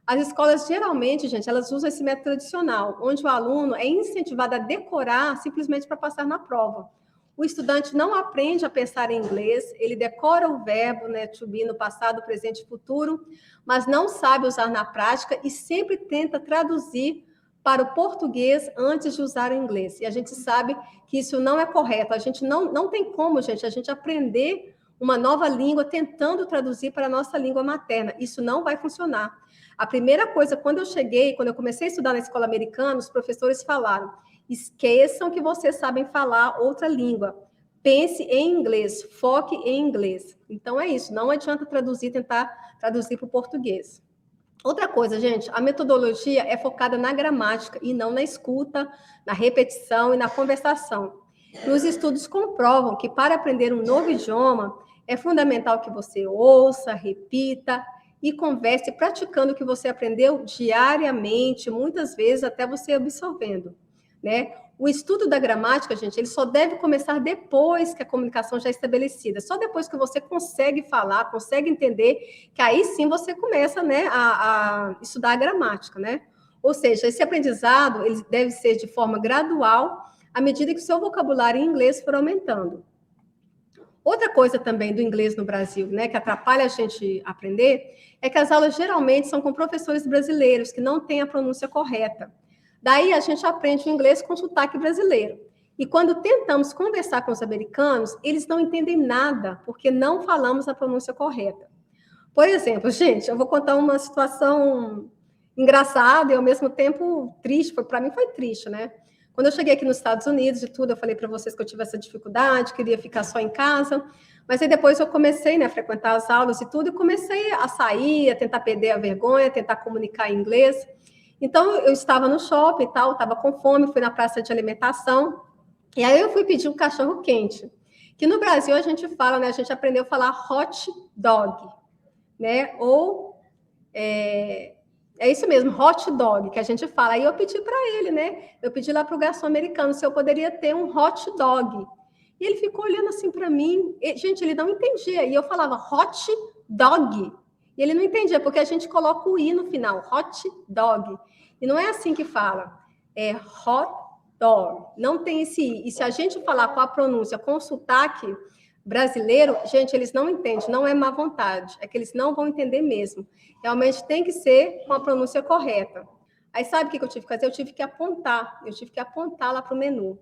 As escolas, geralmente, gente, elas usam esse método tradicional, onde o aluno é incentivado a decorar simplesmente para passar na prova. O estudante não aprende a pensar em inglês, ele decora o verbo, né, to be, no passado, presente e futuro, mas não sabe usar na prática e sempre tenta traduzir para o português antes de usar o inglês. E a gente sabe que isso não é correto. A gente não tem como, gente, a gente aprender uma nova língua tentando traduzir para a nossa língua materna. Isso não vai funcionar. A primeira coisa, quando eu comecei a estudar na escola americana, os professores falaram: esqueçam que vocês sabem falar outra língua. Pense em inglês, foque em inglês. Então é isso, não adianta tentar traduzir para o português. Outra coisa, gente, a metodologia é focada na gramática e não na escuta, na repetição e na conversação. E os estudos comprovam que para aprender um novo idioma é fundamental que você ouça, repita e converse praticando o que você aprendeu diariamente, muitas vezes até você absorvendo, né? O estudo da gramática, gente, ele só deve começar depois que a comunicação já é estabelecida. Só depois que você consegue falar, consegue entender, que aí sim você começa, né, a estudar a gramática, né? Ou seja, esse aprendizado ele deve ser de forma gradual, à medida que o seu vocabulário em inglês for aumentando. Outra coisa também do inglês no Brasil, né, que atrapalha a gente aprender, é que as aulas geralmente são com professores brasileiros que não têm a pronúncia correta. Daí a gente aprende o inglês com sotaque brasileiro. E quando tentamos conversar com os americanos, eles não entendem nada, porque não falamos a pronúncia correta. Por exemplo, gente, eu vou contar uma situação engraçada e ao mesmo tempo triste. Para mim foi triste, né? Quando eu cheguei aqui nos Estados Unidos e tudo, eu falei para vocês que eu tive essa dificuldade, queria ficar só em casa. Mas aí depois eu comecei, né, a frequentar as aulas e tudo, e comecei a sair, a tentar perder a vergonha, a tentar comunicar em inglês. Então, eu estava no shopping e tal, estava com fome, fui na praça de alimentação, e aí eu fui pedir um cachorro quente, que no Brasil a gente fala, né, a gente aprendeu a falar hot dog, né, ou é isso mesmo, hot dog, que a gente fala. Aí eu pedi para ele, né, eu pedi lá para o garçom americano se eu poderia ter um hot dog. E ele ficou olhando assim para mim. Gente, ele não entendia. E eu falava hot dog. E ele não entendia, porque a gente coloca o i no final, hot dog. E não é assim que fala. É hot dog. Não tem esse i. E se a gente falar com a pronúncia, com o sotaque brasileiro, gente, eles não entendem. Não é má vontade. É que eles não vão entender mesmo. Realmente tem que ser com a pronúncia correta. Aí sabe o que eu tive que fazer? Eu tive que apontar. Eu tive que apontar lá para o menu.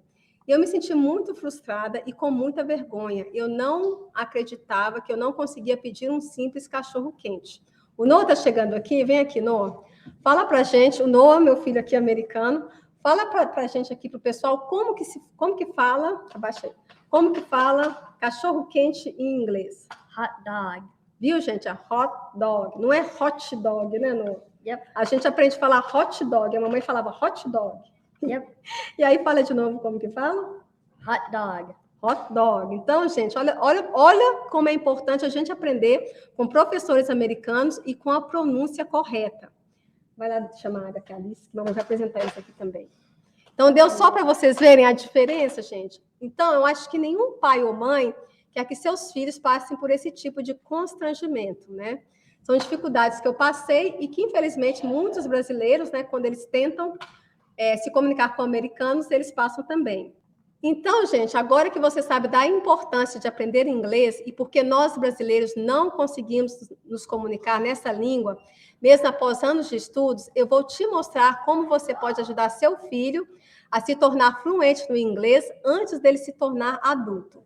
E eu me senti muito frustrada e com muita vergonha. Eu não acreditava que eu não conseguia pedir um simples cachorro-quente. O Noah está chegando aqui, vem aqui, Noah. Fala para a gente, o Noah, meu filho aqui americano, fala para a gente aqui, para o pessoal, como que fala, abaixa aí, como que fala cachorro-quente em inglês? Hot dog. Viu, gente? É hot dog, não é hot dog, né, Noah? Yep. A gente aprende a falar hot dog, a mamãe falava hot dog. Yep. E aí fala de novo como que fala? Hot dog. Hot dog. Então, gente, olha como é importante a gente aprender com professores americanos e com a pronúncia correta. Vai lá chamar a Alice, que vamos apresentar isso aqui também. Então, deu só para vocês verem a diferença, gente? Então, eu acho que nenhum pai ou mãe quer que seus filhos passem por esse tipo de constrangimento, né? São dificuldades que eu passei e que, infelizmente, muitos brasileiros, né, quando eles tentam se comunicar com americanos, eles passam também. Então, gente, agora que você sabe da importância de aprender inglês e porque nós brasileiros não conseguimos nos comunicar nessa língua, mesmo após anos de estudos, eu vou te mostrar como você pode ajudar seu filho a se tornar fluente no inglês antes dele se tornar adulto.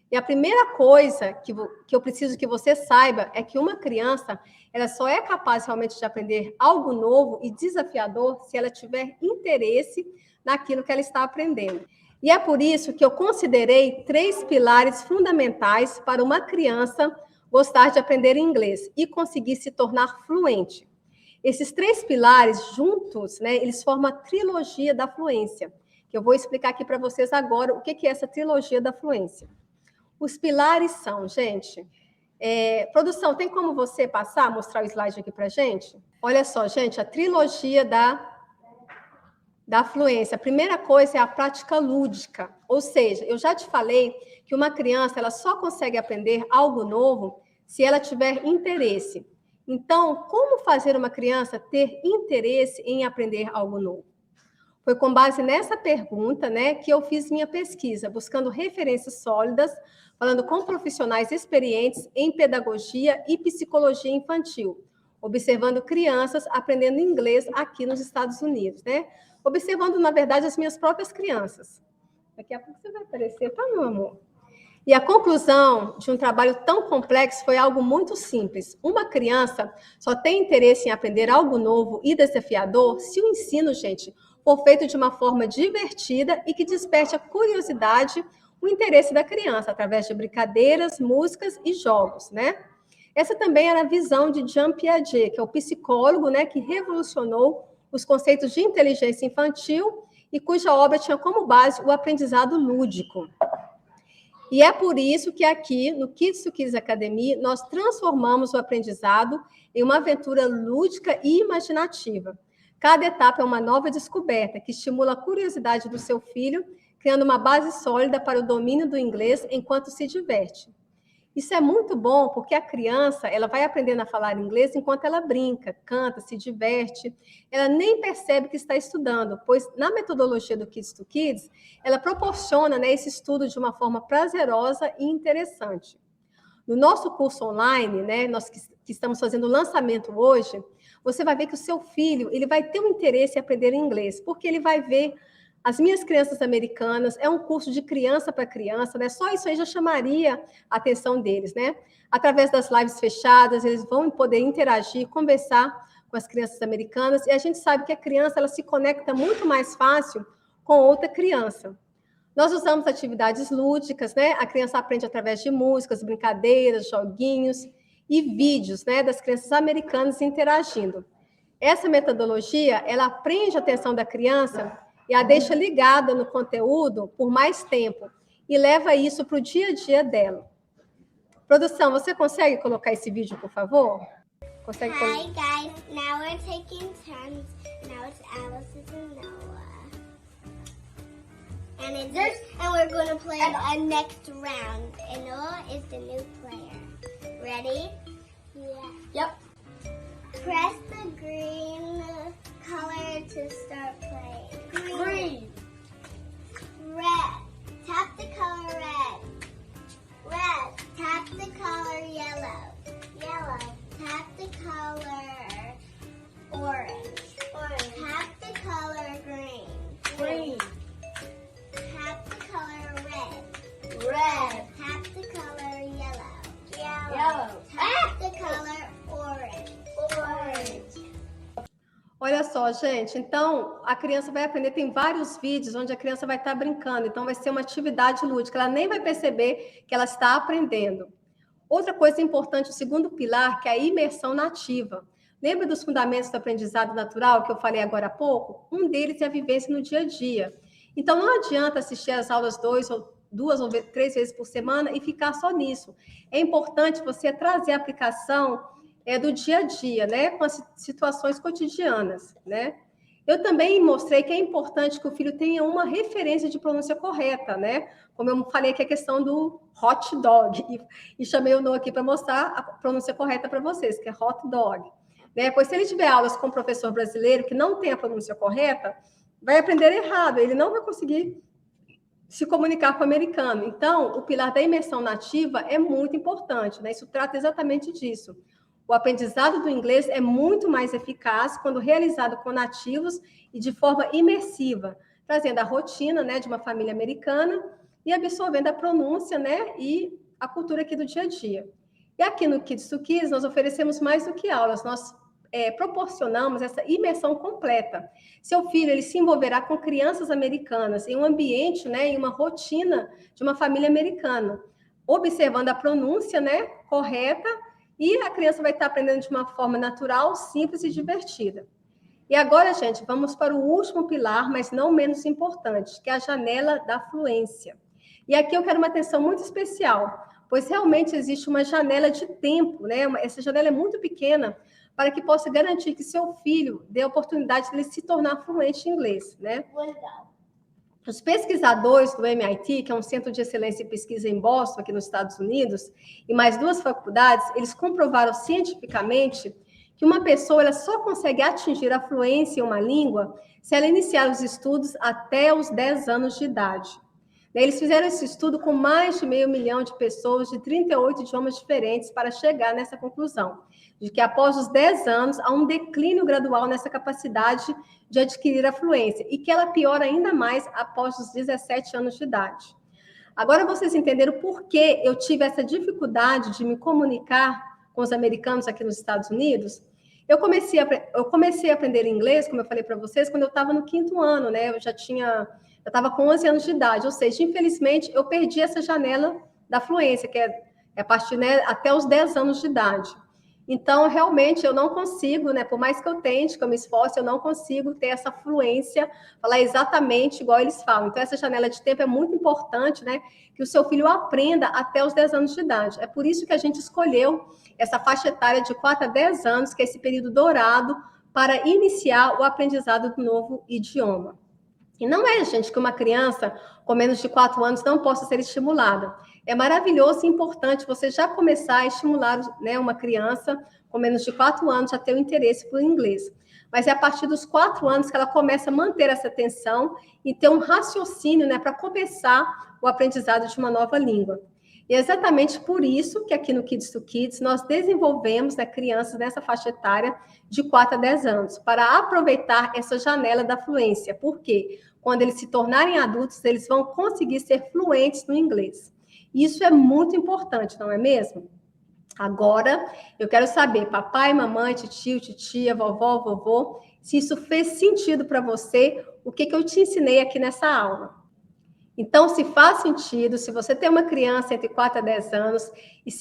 E a primeira coisa que eu preciso que você saiba é que uma criança, ela só é capaz realmente de aprender algo novo e desafiador se ela tiver interesse naquilo que ela está aprendendo. E é por isso que eu considerei 3 pilares fundamentais para uma criança gostar de aprender inglês e conseguir se tornar fluente. Esses 3 pilares juntos, né, eles formam a trilogia da fluência, que eu vou explicar aqui para vocês agora o que é essa trilogia da fluência. Os pilares são, gente... produção, tem como você mostrar o slide aqui para gente? Olha só, gente, a trilogia da fluência. A primeira coisa é a prática lúdica. Ou seja, eu já te falei que uma criança ela só consegue aprender algo novo se ela tiver interesse. Então, como fazer uma criança ter interesse em aprender algo novo? Foi com base nessa pergunta, né, que eu fiz minha pesquisa, buscando referências sólidas, falando com profissionais experientes em pedagogia e psicologia infantil, observando crianças aprendendo inglês aqui nos Estados Unidos, né? Observando, na verdade, as minhas próprias crianças. Daqui a pouco você vai aparecer, tá, meu amor? E a conclusão de um trabalho tão complexo foi algo muito simples. Uma criança só tem interesse em aprender algo novo e desafiador se o ensino, gente, for feito de uma forma divertida e que desperte a curiosidade, o interesse da criança, através de brincadeiras, músicas e jogos, né? Essa também era a visão de Jean Piaget, que é o psicólogo, né, que revolucionou os conceitos de inteligência infantil e cuja obra tinha como base o aprendizado lúdico. E é por isso que aqui, no Kids to Kids Academy, nós transformamos o aprendizado em uma aventura lúdica e imaginativa. Cada etapa é uma nova descoberta que estimula a curiosidade do seu filho, criando uma base sólida para o domínio do inglês enquanto se diverte. Isso é muito bom porque a criança ela vai aprendendo a falar inglês enquanto ela brinca, canta, se diverte. Ela nem percebe que está estudando, pois na metodologia do Kids to Kids, ela proporciona, né, esse estudo de uma forma prazerosa e interessante. No nosso curso online, né, nós que estamos fazendo o lançamento hoje, você vai ver que o seu filho ele vai ter um interesse em aprender inglês, porque ele vai ver As Minhas Crianças Americanas, é um curso de criança para criança, né? Só isso aí já chamaria a atenção deles, né? Através das lives fechadas, eles vão poder interagir, conversar com as crianças americanas, e a gente sabe que a criança ela se conecta muito mais fácil com outra criança. Nós usamos atividades lúdicas, né? A criança aprende através de músicas, brincadeiras, joguinhos e vídeos, né, das crianças americanas interagindo. Essa metodologia, ela prende a atenção da criança e a deixa ligada no conteúdo por mais tempo e leva isso para o dia a dia dela. Produção, você consegue colocar esse vídeo, por favor? Consegue Hi guys, now we're taking turns. Now it's Alice's and Noah. And we're going to play a next round. And Noah is the new player. Ready? Yeah. Yep. Press the green color to start playing. Green. Red. Tap the color red. Red. Tap the color yellow. Yellow. Tap the color orange. Orange. Tap the color green. Green. Tap the color red. Red. Tap the color yellow. Yellow. Tap the color orange. Orange. Olha só, gente, então a criança vai aprender, tem vários vídeos onde a criança vai estar brincando, então vai ser uma atividade lúdica, ela nem vai perceber que ela está aprendendo. Outra coisa importante, o segundo pilar, que é a imersão nativa. Lembra dos fundamentos do aprendizado natural que eu falei agora há pouco? Um deles é a vivência no dia a dia. Então não adianta assistir às aulas duas ou três vezes por semana e ficar só nisso. É importante você trazer a aplicação do dia a dia, né, com as situações cotidianas, né? Eu também mostrei que é importante que o filho tenha uma referência de pronúncia correta, né? Como eu falei que é a questão do hot dog, e chamei o Noah aqui para mostrar a pronúncia correta para vocês, que é hot dog, né? Pois se ele tiver aulas com um professor brasileiro que não tem a pronúncia correta, vai aprender errado, ele não vai conseguir se comunicar com o americano. Então, o pilar da imersão nativa é muito importante, né? Isso trata exatamente disso. O aprendizado do inglês é muito mais eficaz quando realizado com nativos e de forma imersiva, trazendo a rotina, né, de uma família americana e absorvendo a pronúncia, né, e a cultura aqui do dia a dia. E aqui no Kids to Kids, nós oferecemos mais do que aulas, nós proporcionamos essa imersão completa. Seu filho ele se envolverá com crianças americanas em um ambiente, né, em uma rotina de uma família americana, observando a pronúncia, né, correta, e a criança vai estar aprendendo de uma forma natural, simples e divertida. E agora, gente, vamos para o último pilar, mas não menos importante, que é a janela da fluência. E aqui eu quero uma atenção muito especial, pois realmente existe uma janela de tempo, né? Essa janela é muito pequena para que possa garantir que seu filho dê a oportunidade de ele se tornar fluente em inglês, né? Legal. Os pesquisadores do MIT, que é um centro de excelência em pesquisa em Boston, aqui nos Estados Unidos, e mais duas faculdades, eles comprovaram cientificamente que uma pessoa ela só consegue atingir a fluência em uma língua se ela iniciar os estudos até os 10 anos de idade. Eles fizeram esse estudo com mais de 500 mil de pessoas de 38 idiomas diferentes para chegar nessa conclusão, de que após os 10 anos há um declínio gradual nessa capacidade de adquirir a fluência e que ela piora ainda mais após os 17 anos de idade. Agora vocês entenderam por que eu tive essa dificuldade de me comunicar com os americanos aqui nos Estados Unidos? Eu comecei a aprender inglês, como eu falei para vocês, quando eu estava no 5º ano, né? Eu estava com 11 anos de idade, ou seja, infelizmente, eu perdi essa janela da fluência, que é a partir, né, até os 10 anos de idade. Então, realmente, eu não consigo, né, por mais que eu tente, que eu me esforce, eu não consigo ter essa fluência, falar exatamente igual eles falam. Então, essa janela de tempo é muito importante, né, que o seu filho aprenda até os 10 anos de idade. É por isso que a gente escolheu essa faixa etária de 4 a 10 anos, que é esse período dourado, para iniciar o aprendizado do novo idioma. E não é, gente, que uma criança com menos de 4 anos não possa ser estimulada. É maravilhoso e importante você já começar a estimular, né, uma criança com menos de 4 anos a ter o interesse por inglês. Mas é a partir dos 4 anos que ela começa a manter essa atenção e ter um raciocínio, né, para começar o aprendizado de uma nova língua. E é exatamente por isso que aqui no Kids to Kids nós desenvolvemos, né, crianças nessa faixa etária de 4 a 10 anos, para aproveitar essa janela da fluência. Por quê? quando eles se tornarem adultos, eles vão conseguir ser fluentes no inglês. Isso é muito importante, não é mesmo? Agora, eu quero saber, papai, mamãe, tio, titia, vovó, vovô, se isso fez sentido para você, o que eu te ensinei aqui nessa aula. Então, se faz sentido, se você tem uma criança entre 4 a 10 anos, e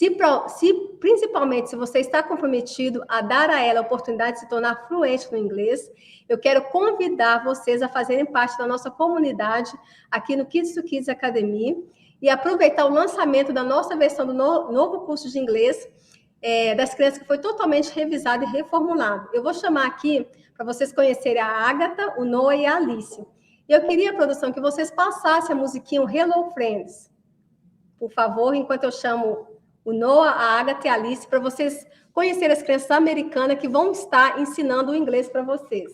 principalmente se você está comprometido a dar a ela a oportunidade de se tornar fluente no inglês, eu quero convidar vocês a fazerem parte da nossa comunidade aqui no Kids to Kids Academy e aproveitar o lançamento da nossa versão do novo curso de inglês das crianças que foi totalmente revisado e reformulado. Eu vou chamar aqui para vocês conhecerem a Agatha, o Noah e a Alice. E eu queria, produção, que vocês passassem a musiquinha Hello Friends, por favor, enquanto eu chamo o Noah, a Agatha e a Alice, para vocês conhecerem as crianças americanas que vão estar ensinando o inglês para vocês.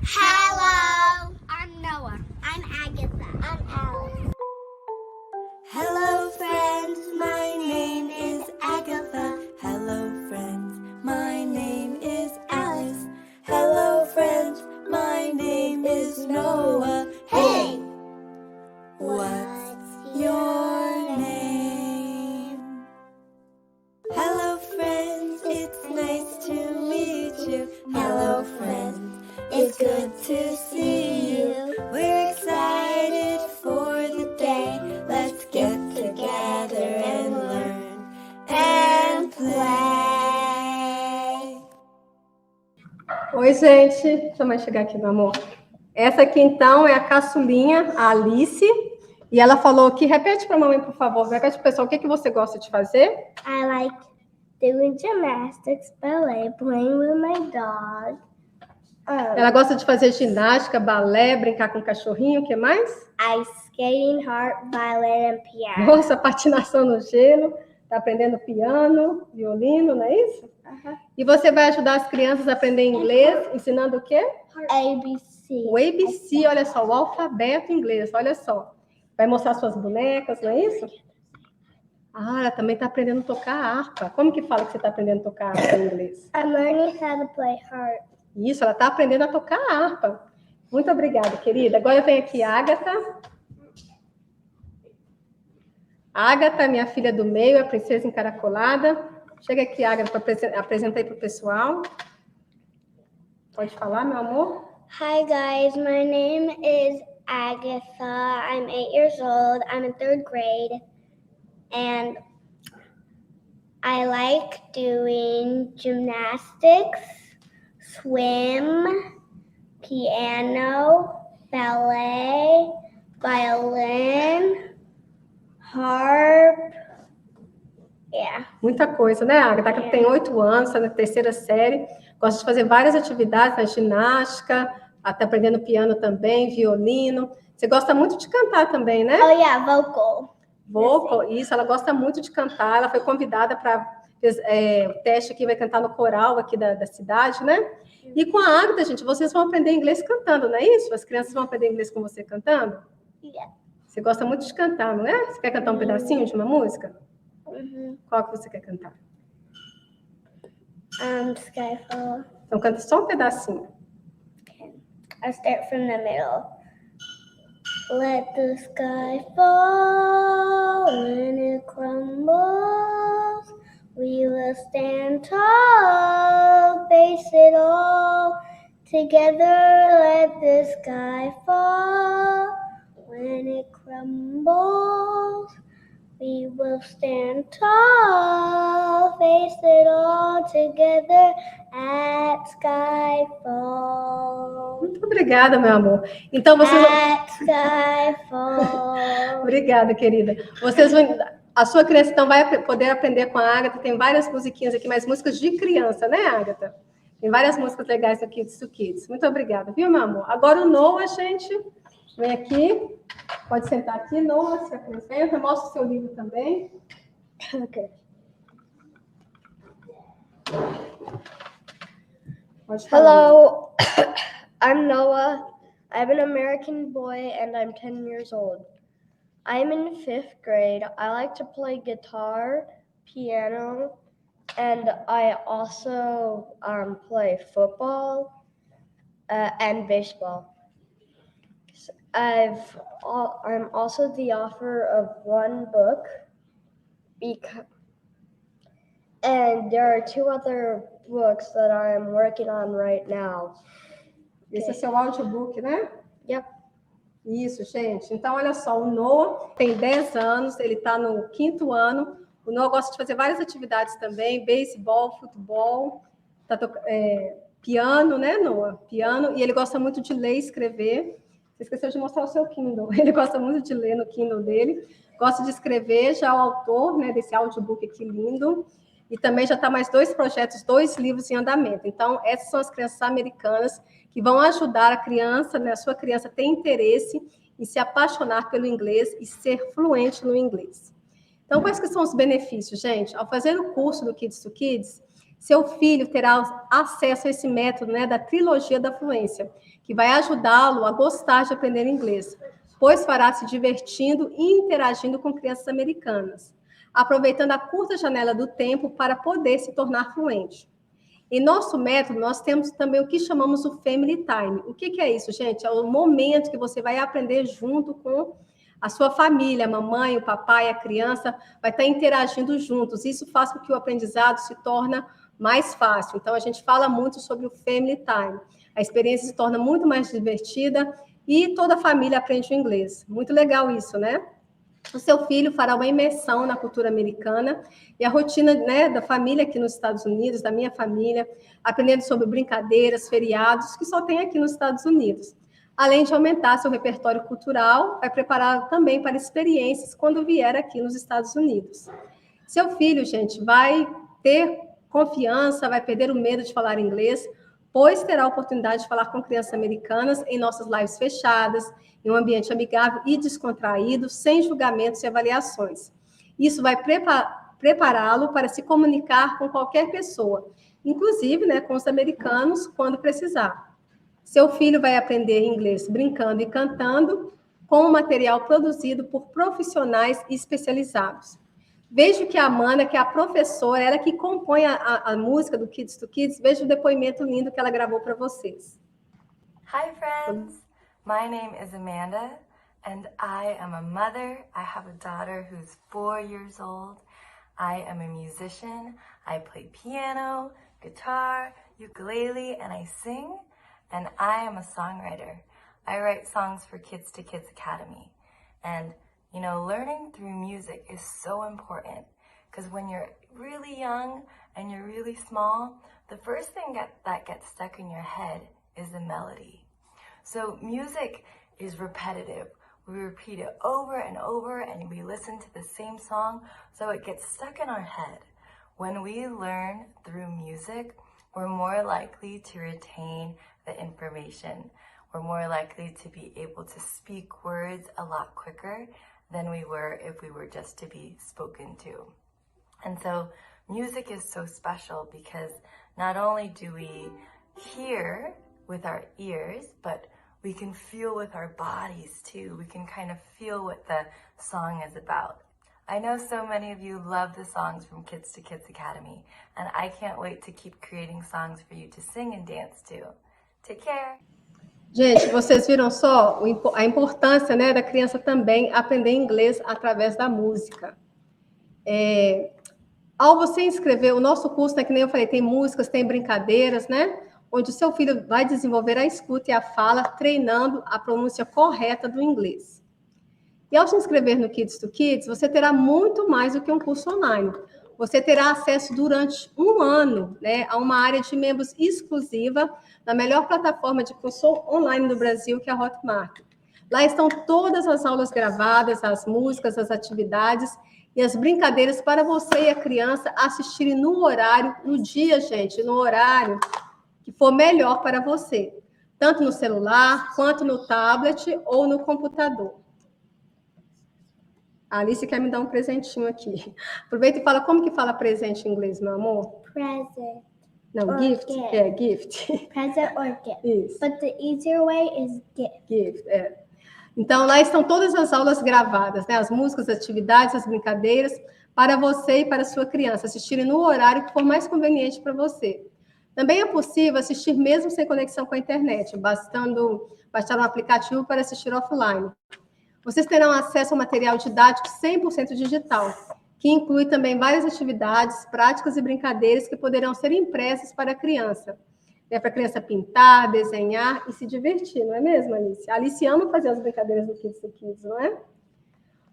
Hello, I'm Noah. I'm Agatha. I'm Alice. Hello friends, my name is Agatha. Hello friends, my name is Alice. Hello friends, my name is Noah. Hey! What's your name? Hello friends, it's nice to meet you. Hello friends, it's good to see you. We're excited for the day. Let's get together and learn and play. Oi, gente. Deixa eu mais chegar aqui, meu amor. Essa aqui, então, é a caçulinha, a Alice. E ela falou que... Repete para a mamãe, por favor. Repete para o pessoal o que você gosta de fazer. I like doing gymnastics, ballet, playing with my dog. Ela gosta de fazer ginástica, balé, brincar com o cachorrinho. O que mais? Ice skating, harp, violin, and piano. Nossa, patinação no gelo. Está aprendendo piano, violino, não é isso? E você vai ajudar as crianças a aprender inglês, ensinando o quê? ABC. O ABC, olha só, o alfabeto inglês, olha só. Vai mostrar suas bonecas, não é isso? Ah, ela também está aprendendo a tocar harpa. Como que fala que você está aprendendo a tocar harpa em inglês? I'm learning how to play harp. Isso, ela está aprendendo a tocar harpa. Muito obrigada, querida. Agora vem aqui a Agatha. A Agatha, minha filha do meio, a princesa encaracolada. Chega aqui, Agatha, para apresentar aí para o pessoal. Pode falar, meu amor? Hi guys, my name is Agatha. I'm 8 years old. I'm in 3rd grade. And I like doing gymnastics, swim, piano, ballet, violin, harp. Yeah. Muita coisa, né, Agatha? A Agatha tem 8 anos, está na 3ª série. Gosta de fazer várias atividades, na ginástica, está aprendendo piano também, violino. Você gosta muito de cantar também, né? Oh yeah, vocal. Vocal, isso, ela gosta muito de cantar. Ela foi convidada para o teste aqui, vai cantar no coral aqui da cidade, né? E com a Agatha, gente, vocês vão aprender inglês cantando, não é isso? As crianças vão aprender inglês com você cantando? Yeah. Você gosta muito de cantar, não é? Você quer cantar um pedacinho de uma música? Qual que você quer cantar? Skyfall. Então canta só um pedacinho. I'll start from the middle. Let the sky fall when it crumbles. We will stand tall, face it all. Together let the sky fall when it crumbles. We will stand tall, face it all together at Skyfall. Muito obrigada, meu amor. Então, vocês vão... At Skyfall. Obrigada, querida. Vocês vão... A sua criança, então, vai poder aprender com a Agatha. Tem várias musiquinhas aqui, mas músicas de criança, né, Agatha? Tem várias músicas legais aqui do Kids. Muito obrigada, viu, meu amor? Agora o Noah, gente... Vem aqui, pode sentar aqui, Noah, se apresenta, mostra o seu livro também. Okay. Pode falar. Hello, I'm Noah. I'm an American boy and I'm 10 years old. I'm in 5th grade. I like to play guitar, piano, and I also play football and baseball. I'm also the author of one book, and there are 2 other books that I'm working on right now. Esse é seu audiobook, né? Yep. Isso, gente. Então, olha só, o Noah tem 10 anos, ele está no 5º ano. O Noah gosta de fazer várias atividades também, beisebol, futebol, piano, né, Noah? Piano, e ele gosta muito de ler e escrever. Você esqueceu de mostrar o seu Kindle. Ele gosta muito de ler no Kindle dele, gosta de escrever, já é o autor, né, desse audiobook aqui lindo, e também já está mais 2 projetos, 2 livros em andamento. Então, essas são as crianças americanas que vão ajudar a criança, né, a sua criança a ter interesse em se apaixonar pelo inglês e ser fluente no inglês. Então, quais que são os benefícios, gente? Ao fazer o curso do Kids to Kids, seu filho terá acesso a esse método, né, da trilogia da fluência, que vai ajudá-lo a gostar de aprender inglês, pois fará se divertindo e interagindo com crianças americanas, aproveitando a curta janela do tempo para poder se tornar fluente. Em nosso método, nós temos também o que chamamos o Family Time. O que é isso, gente? É o momento que você vai aprender junto com a sua família, a mamãe, o papai, a criança, vai estar interagindo juntos. Isso faz com que o aprendizado se torne mais fácil. Então, a gente fala muito sobre o Family Time. A experiência se torna muito mais divertida e toda a família aprende o inglês. Muito legal isso, né? O seu filho fará uma imersão na cultura americana e a rotina, né, da família aqui nos Estados Unidos, da minha família, aprendendo sobre brincadeiras, feriados, que só tem aqui nos Estados Unidos. Além de aumentar seu repertório cultural, vai prepará-lo também para experiências quando vier aqui nos Estados Unidos. Seu filho, gente, vai ter confiança, vai perder o medo de falar inglês, pois terá a oportunidade de falar com crianças americanas em nossas lives fechadas, em um ambiente amigável e descontraído, sem julgamentos e avaliações. Isso vai prepará-lo para se comunicar com qualquer pessoa, inclusive, né, com os americanos, quando precisar. Seu filho vai aprender inglês brincando e cantando, com um material produzido por profissionais especializados. Vejo que a Amanda, que é a professora, ela que compõe a música do Kids to Kids, veja o depoimento lindo que ela gravou para vocês. Hi friends, my name is Amanda and I am a mother. I have a daughter who's 4 years old. I am a musician. I play piano, guitar, ukulele, and I sing. And I am a songwriter. I write songs for Kids to Kids Academy. And you know, learning through music is so important because when you're really young and you're really small, the first thing that gets stuck in your head is the melody. So music is repetitive. We repeat it over and over and we listen to the same song, so it gets stuck in our head. When we learn through music, we're more likely to retain the information. We're more likely to be able to speak words a lot quicker than we were if we were just to be spoken to. And so music is so special because not only do we hear with our ears, but we can feel with our bodies too. We can kind of feel what the song is about. I know so many of you love the songs from Kids to Kids Academy, and I can't wait to keep creating songs for you to sing and dance to. Take care! Gente, vocês viram só a importância, né, da criança também aprender inglês através da música. Ao você inscrever o nosso curso, né, que nem eu falei, tem músicas, tem brincadeiras, né, onde o seu filho vai desenvolver a escuta e a fala, treinando a pronúncia correta do inglês. E ao se inscrever no Kids to Kids, você terá muito mais do que um curso online. Você terá acesso durante 1 ano, né, a uma área de membros exclusiva na melhor plataforma de curso online do Brasil, que é a Hotmart. Lá estão todas as aulas gravadas, as músicas, as atividades e as brincadeiras para você e a criança assistirem no horário, no dia, gente, no horário que for melhor para você, tanto no celular, quanto no tablet ou no computador. A Alice quer me dar um presentinho aqui. Aproveita e fala como que fala presente em inglês, meu amor. Present. Não, Or gift. gift. É, gift. Present or gift. Isso. But the easier way is gift. Gift, é. Então, lá estão todas as aulas gravadas, né? As músicas, as atividades, as brincadeiras, para você e para a sua criança assistirem no horário que for mais conveniente para você. Também é possível assistir mesmo sem conexão com a internet, bastando baixar um aplicativo para assistir offline. Vocês terão acesso ao material didático 100% digital, que inclui também várias atividades, práticas e brincadeiras que poderão ser impressas para a criança. É para a criança pintar, desenhar e se divertir, não é mesmo, Alice? A Alice ama fazer as brincadeiras do Kids to Kids, não é?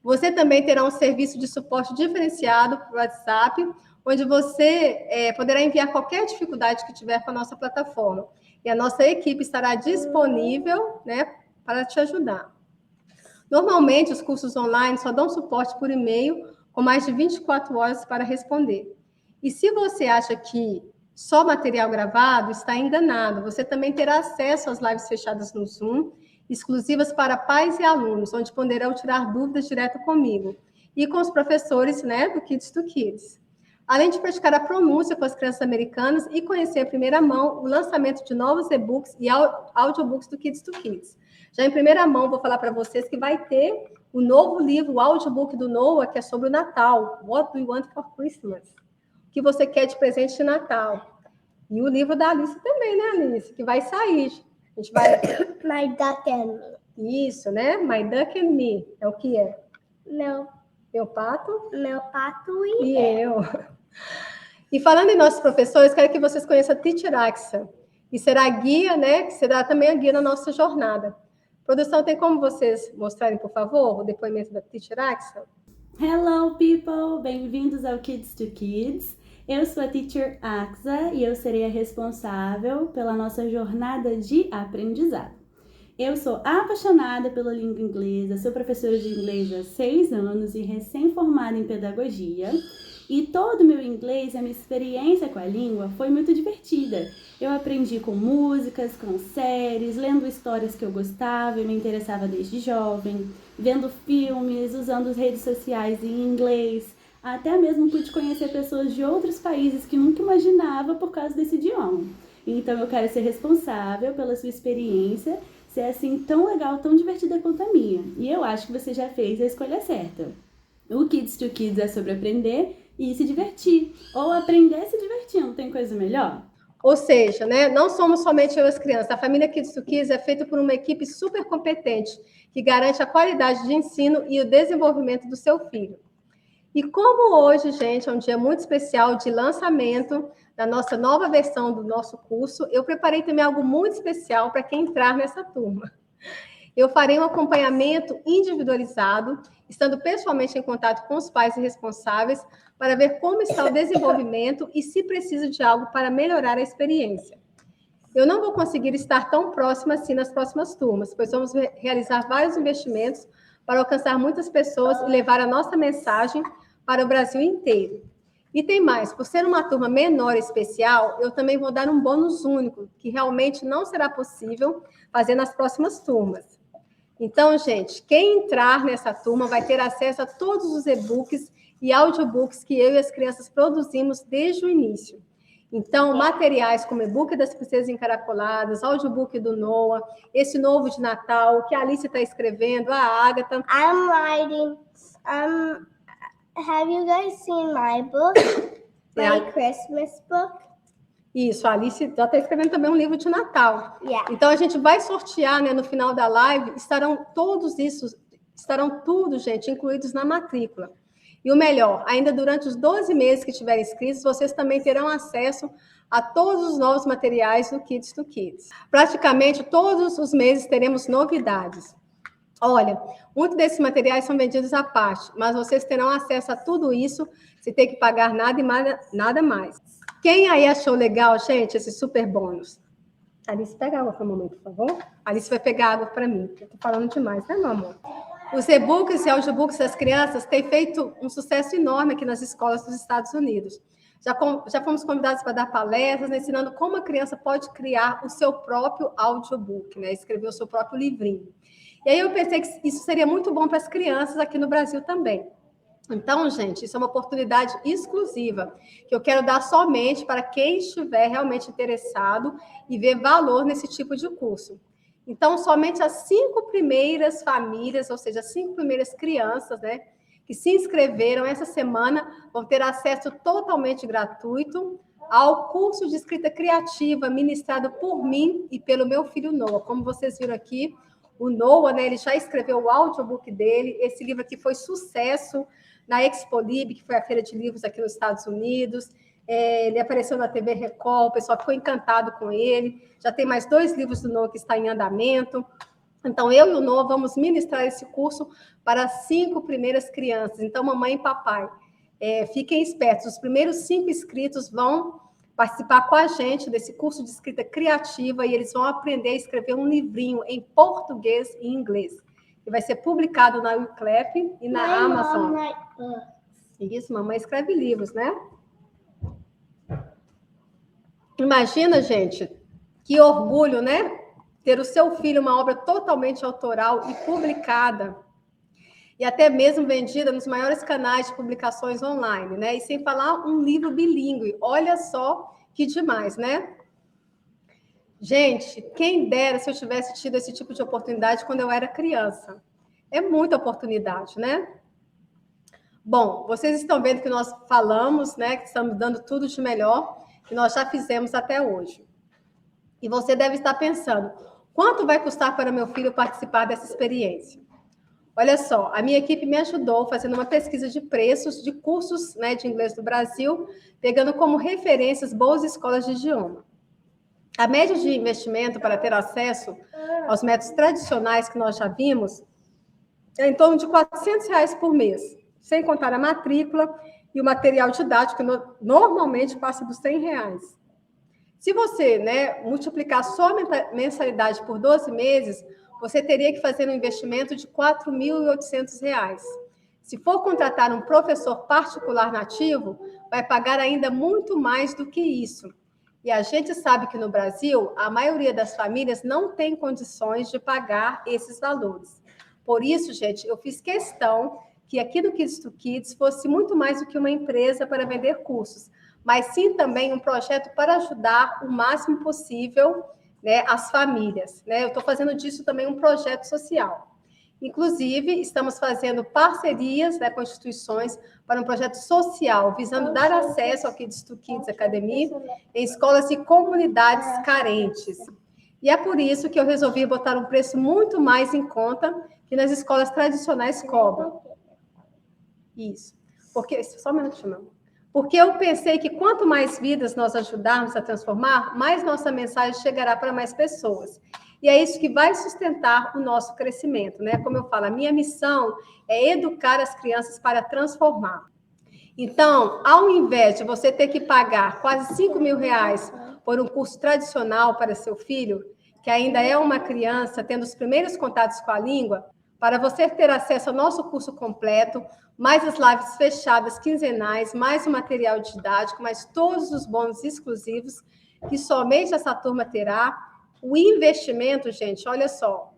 Você também terá um serviço de suporte diferenciado por WhatsApp, onde você poderá enviar qualquer dificuldade que tiver com a nossa plataforma. E a nossa equipe estará disponível, né, para te ajudar. Normalmente, os cursos online só dão suporte por e-mail, com mais de 24 horas para responder. E se você acha que só material gravado, está enganado. Você também terá acesso às lives fechadas no Zoom, exclusivas para pais e alunos, onde poderão tirar dúvidas direto comigo e com os professores, né, do Kids to Kids. Além de praticar a pronúncia com as crianças americanas e conhecer em primeira mão o lançamento de novos e-books e audiobooks do Kids to Kids. Já em primeira mão, vou falar para vocês que vai ter o novo livro, o audiobook do Noah, que é sobre o Natal. What do you want for Christmas? O que você quer de presente de Natal. E o livro da Alice também, né, Alice? Que vai sair. A gente vai... My Duck and Me. Isso, né? My Duck and Me. É o que é? Meu pato? Meu pato E eu. E falando em nossos professores, quero que vocês conheçam a Teacher Axa. E será a guia, né? Que será também a guia na nossa jornada. Produção, tem como vocês mostrarem, por favor, o depoimento da Teacher Axa? Hello, people! Bem-vindos ao Kids to Kids. Eu sou a Teacher Axa e eu serei a responsável pela nossa jornada de aprendizado. Eu sou apaixonada pela língua inglesa, sou professora de inglês há 6 anos e recém-formada em pedagogia. E todo o meu inglês, a minha experiência com a língua foi muito divertida. Eu aprendi com músicas, com séries, lendo histórias que eu gostava e me interessava desde jovem, vendo filmes, usando as redes sociais em inglês. Até mesmo pude conhecer pessoas de outros países que nunca imaginava por causa desse idioma. Então eu quero ser responsável pela sua experiência, ser assim tão legal, tão divertida quanto a minha. E eu acho que você já fez a escolha certa. O Kids to Kids é sobre aprender e se divertir. Ou aprender se divertindo, tem coisa melhor? Ou seja, né, não somos somente eu e as crianças. A família Kids to Kids é feita por uma equipe super competente, que garante a qualidade de ensino e o desenvolvimento do seu filho. E como hoje, gente, é um dia muito especial de lançamento da nossa nova versão do nosso curso, eu preparei também algo muito especial para quem entrar nessa turma. Eu farei um acompanhamento individualizado, estando pessoalmente em contato com os pais e responsáveis, para ver como está o desenvolvimento e se precisa de algo para melhorar a experiência. Eu não vou conseguir estar tão próxima assim nas próximas turmas, pois vamos realizar vários investimentos para alcançar muitas pessoas e levar a nossa mensagem para o Brasil inteiro. E tem mais, por ser uma turma menor e especial, eu também vou dar um bônus único, que realmente não será possível fazer nas próximas turmas. Então, gente, quem entrar nessa turma vai ter acesso a todos os e-books e audiobooks que eu e as crianças produzimos desde o início. Então, materiais como e-book das Princesas Encaracoladas, audiobook do Noah, esse novo de Natal, que a Alice está escrevendo, a Agatha. I'm writing. Have you guys seen my book? My Christmas book? Isso, a Alice já está escrevendo também um livro de Natal. Yeah. Então, a gente vai sortear, né, no final da live, estarão tudo, gente, incluídos na matrícula. E o melhor, ainda durante os 12 meses que estiverem inscritos, vocês também terão acesso a todos os novos materiais do Kids to Kids. Praticamente todos os meses teremos novidades. Olha, muitos desses materiais são vendidos à parte, mas vocês terão acesso a tudo isso sem ter que pagar nada e nada mais. Quem aí achou legal, gente, esse super bônus? Alice, pega água para o mamãe, por favor. Alice vai pegar água para mim, porque eu estou falando demais, né, meu amor? Os e-books e audiobooks das crianças têm feito um sucesso enorme aqui nas escolas dos Estados Unidos. Já fomos convidados para dar palestras, né, ensinando como a criança pode criar o seu próprio audiobook, né, escrever o seu próprio livrinho. E aí eu pensei que isso seria muito bom para as crianças aqui no Brasil também. Então, gente, isso é uma oportunidade exclusiva, que eu quero dar somente para quem estiver realmente interessado e ver valor nesse tipo de curso. Então, somente as 5 primeiras famílias, ou seja, as 5 primeiras crianças, né, que se inscreveram essa semana, vão ter acesso totalmente gratuito ao curso de escrita criativa ministrado por mim e pelo meu filho Noah. Como vocês viram aqui, o Noah, né, ele já escreveu o audiobook dele. Esse livro aqui foi sucesso na Expolib, que foi a feira de livros aqui nos Estados Unidos. Ele apareceu na TV Record, o pessoal ficou encantado com ele. Já tem mais 2 livros do Noah que está em andamento. Então, eu e o Noah vamos ministrar esse curso para as 5 primeiras crianças. Então, mamãe e papai, fiquem espertos. Os primeiros 5 inscritos vão participar com a gente desse curso de escrita criativa e eles vão aprender a escrever um livrinho em português e inglês. Que vai ser publicado na Uclep e na Amazon. Isso, mamãe escreve livros, né? Imagina, gente, que orgulho, né? Ter o seu filho uma obra totalmente autoral e publicada. E até mesmo vendida nos maiores canais de publicações online, né? E sem falar um livro bilíngue. Olha só que demais, né? Gente, quem dera se eu tivesse tido esse tipo de oportunidade quando eu era criança. É muita oportunidade, né? Bom, vocês estão vendo que nós falamos, né? Que estamos dando tudo de melhor que nós já fizemos até hoje. E você deve estar pensando, quanto vai custar para meu filho participar dessa experiência? Olha só, a minha equipe me ajudou fazendo uma pesquisa de preços de cursos, né, de inglês do Brasil, pegando como referências boas escolas de idioma. A média de investimento para ter acesso aos métodos tradicionais que nós já vimos é em torno de R$400 por mês, sem contar a matrícula e o material didático, que normalmente passa dos R$100. Se você, né, multiplicar só a mensalidade por 12 meses, você teria que fazer um investimento de R$4.800. Se for contratar um professor particular nativo, vai pagar ainda muito mais do que isso. E a gente sabe que no Brasil, a maioria das famílias não tem condições de pagar esses valores. Por isso, gente, eu fiz questão que aqui no Kids to Kids fosse muito mais do que uma empresa para vender cursos, mas sim também um projeto para ajudar o máximo possível, né, as famílias, né? Eu estou fazendo disso também um projeto social. Inclusive, estamos fazendo parcerias, né, com instituições para um projeto social, visando dar acesso ao Kids to Kids Academy em escolas e comunidades carentes. E é por isso que eu resolvi botar um preço muito mais em conta que nas escolas tradicionais cobram. Isso. Porque, só um minutinho, porque eu pensei que quanto mais vidas nós ajudarmos a transformar, mais nossa mensagem chegará para mais pessoas. E é isso que vai sustentar o nosso crescimento, né? Como eu falo, a minha missão é educar as crianças para transformar. Então, ao invés de você ter que pagar quase R$5.000 por um curso tradicional para seu filho, que ainda é uma criança tendo os primeiros contatos com a língua, para você ter acesso ao nosso curso completo, mais as lives fechadas quinzenais, mais o material didático, mais todos os bônus exclusivos que somente essa turma terá. O investimento, gente, olha só.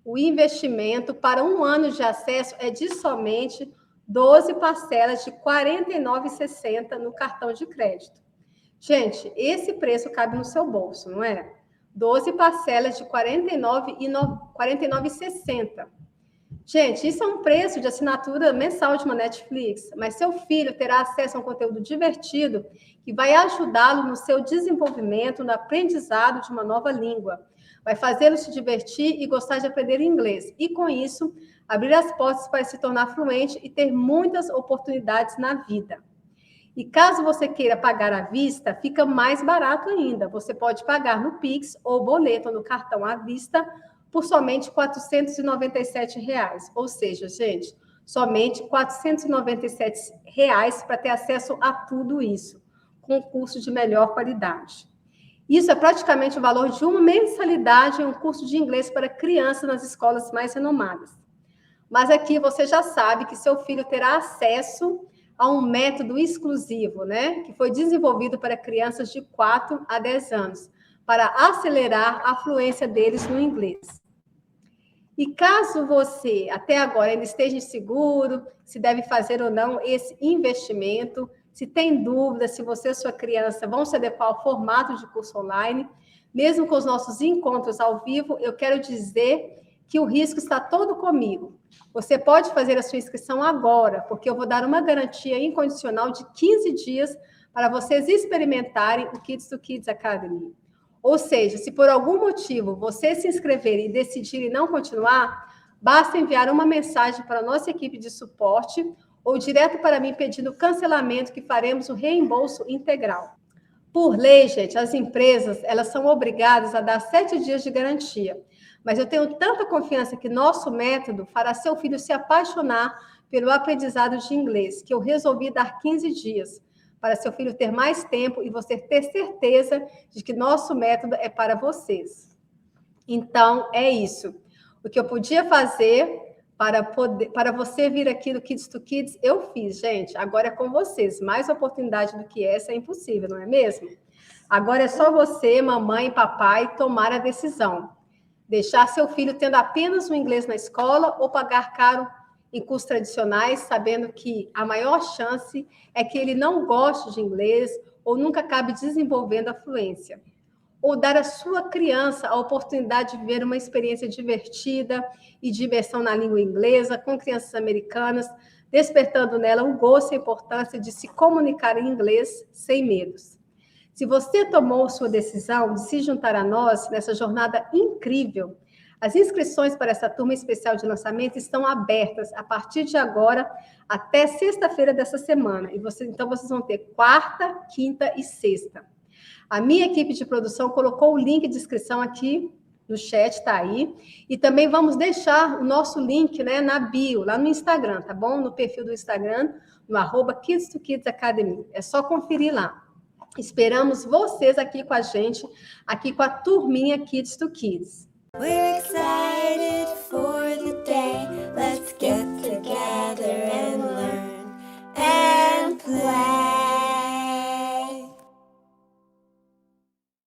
O investimento para 1 ano de acesso é de somente 12 parcelas de R$ 49,60 no cartão de crédito. Gente, esse preço cabe no seu bolso, não é? 12 parcelas de R$ 49,60. Gente, isso é um preço de assinatura mensal de uma Netflix, mas seu filho terá acesso a um conteúdo divertido que vai ajudá-lo no seu desenvolvimento, no aprendizado de uma nova língua. Vai fazê-lo se divertir e gostar de aprender inglês. E, com isso, abrir as portas para se tornar fluente e ter muitas oportunidades na vida. E caso você queira pagar à vista, fica mais barato ainda. Você pode pagar no Pix ou boleto no cartão à vista por somente R$ 497. Ou seja, gente, somente R$ 497 para ter acesso a tudo isso, com um curso de melhor qualidade. Isso é praticamente o valor de uma mensalidade em um curso de inglês para crianças nas escolas mais renomadas. Mas aqui você já sabe que seu filho terá acesso a um método exclusivo, né, que foi desenvolvido para crianças de 4 a 10 anos, para acelerar a fluência deles no inglês. E caso você, até agora, ainda esteja inseguro se deve fazer ou não esse investimento, se tem dúvida se você e sua criança vão se adequar ao formato de curso online, mesmo com os nossos encontros ao vivo, eu quero dizer que o risco está todo comigo. Você pode fazer a sua inscrição agora, porque eu vou dar uma garantia incondicional de 15 dias para vocês experimentarem o Kids to Kids Academy. Ou seja, se por algum motivo você se inscrever e decidir não continuar, basta enviar uma mensagem para a nossa equipe de suporte ou direto para mim pedindo cancelamento, que faremos o reembolso integral. Por lei, gente, as empresas, elas são obrigadas a dar 7 dias de garantia. Mas eu tenho tanta confiança que nosso método fará seu filho se apaixonar pelo aprendizado de inglês, que eu resolvi dar 15 dias, para seu filho ter mais tempo e você ter certeza de que nosso método é para vocês. Então, é isso. O que eu podia fazer para você vir aqui do Kids to Kids, eu fiz, gente. Agora é com vocês. Mais oportunidade do que essa é impossível, não é mesmo? Agora é só você, mamãe e papai, tomar a decisão. Deixar seu filho tendo apenas o inglês na escola ou pagar caro em cursos tradicionais, sabendo que a maior chance é que ele não goste de inglês ou nunca acabe desenvolvendo a fluência. Ou dar à sua criança a oportunidade de viver uma experiência divertida e de imersão na língua inglesa com crianças americanas, despertando nela o gosto e a importância de se comunicar em inglês sem medos. Se você tomou sua decisão de se juntar a nós nessa jornada incrível, as inscrições para essa turma especial de lançamento estão abertas a partir de agora até sexta-feira dessa semana. Então, vocês vão ter quarta, quinta e sexta. A minha equipe de produção colocou o link de inscrição aqui no chat, está aí. E também vamos deixar o nosso link, né, na bio, lá no Instagram, tá bom? No perfil do Instagram, no @Kids to Kids Academy. É só conferir lá. Esperamos vocês aqui com a gente, aqui com a turminha Kids to Kids. We're excited for the day. Let's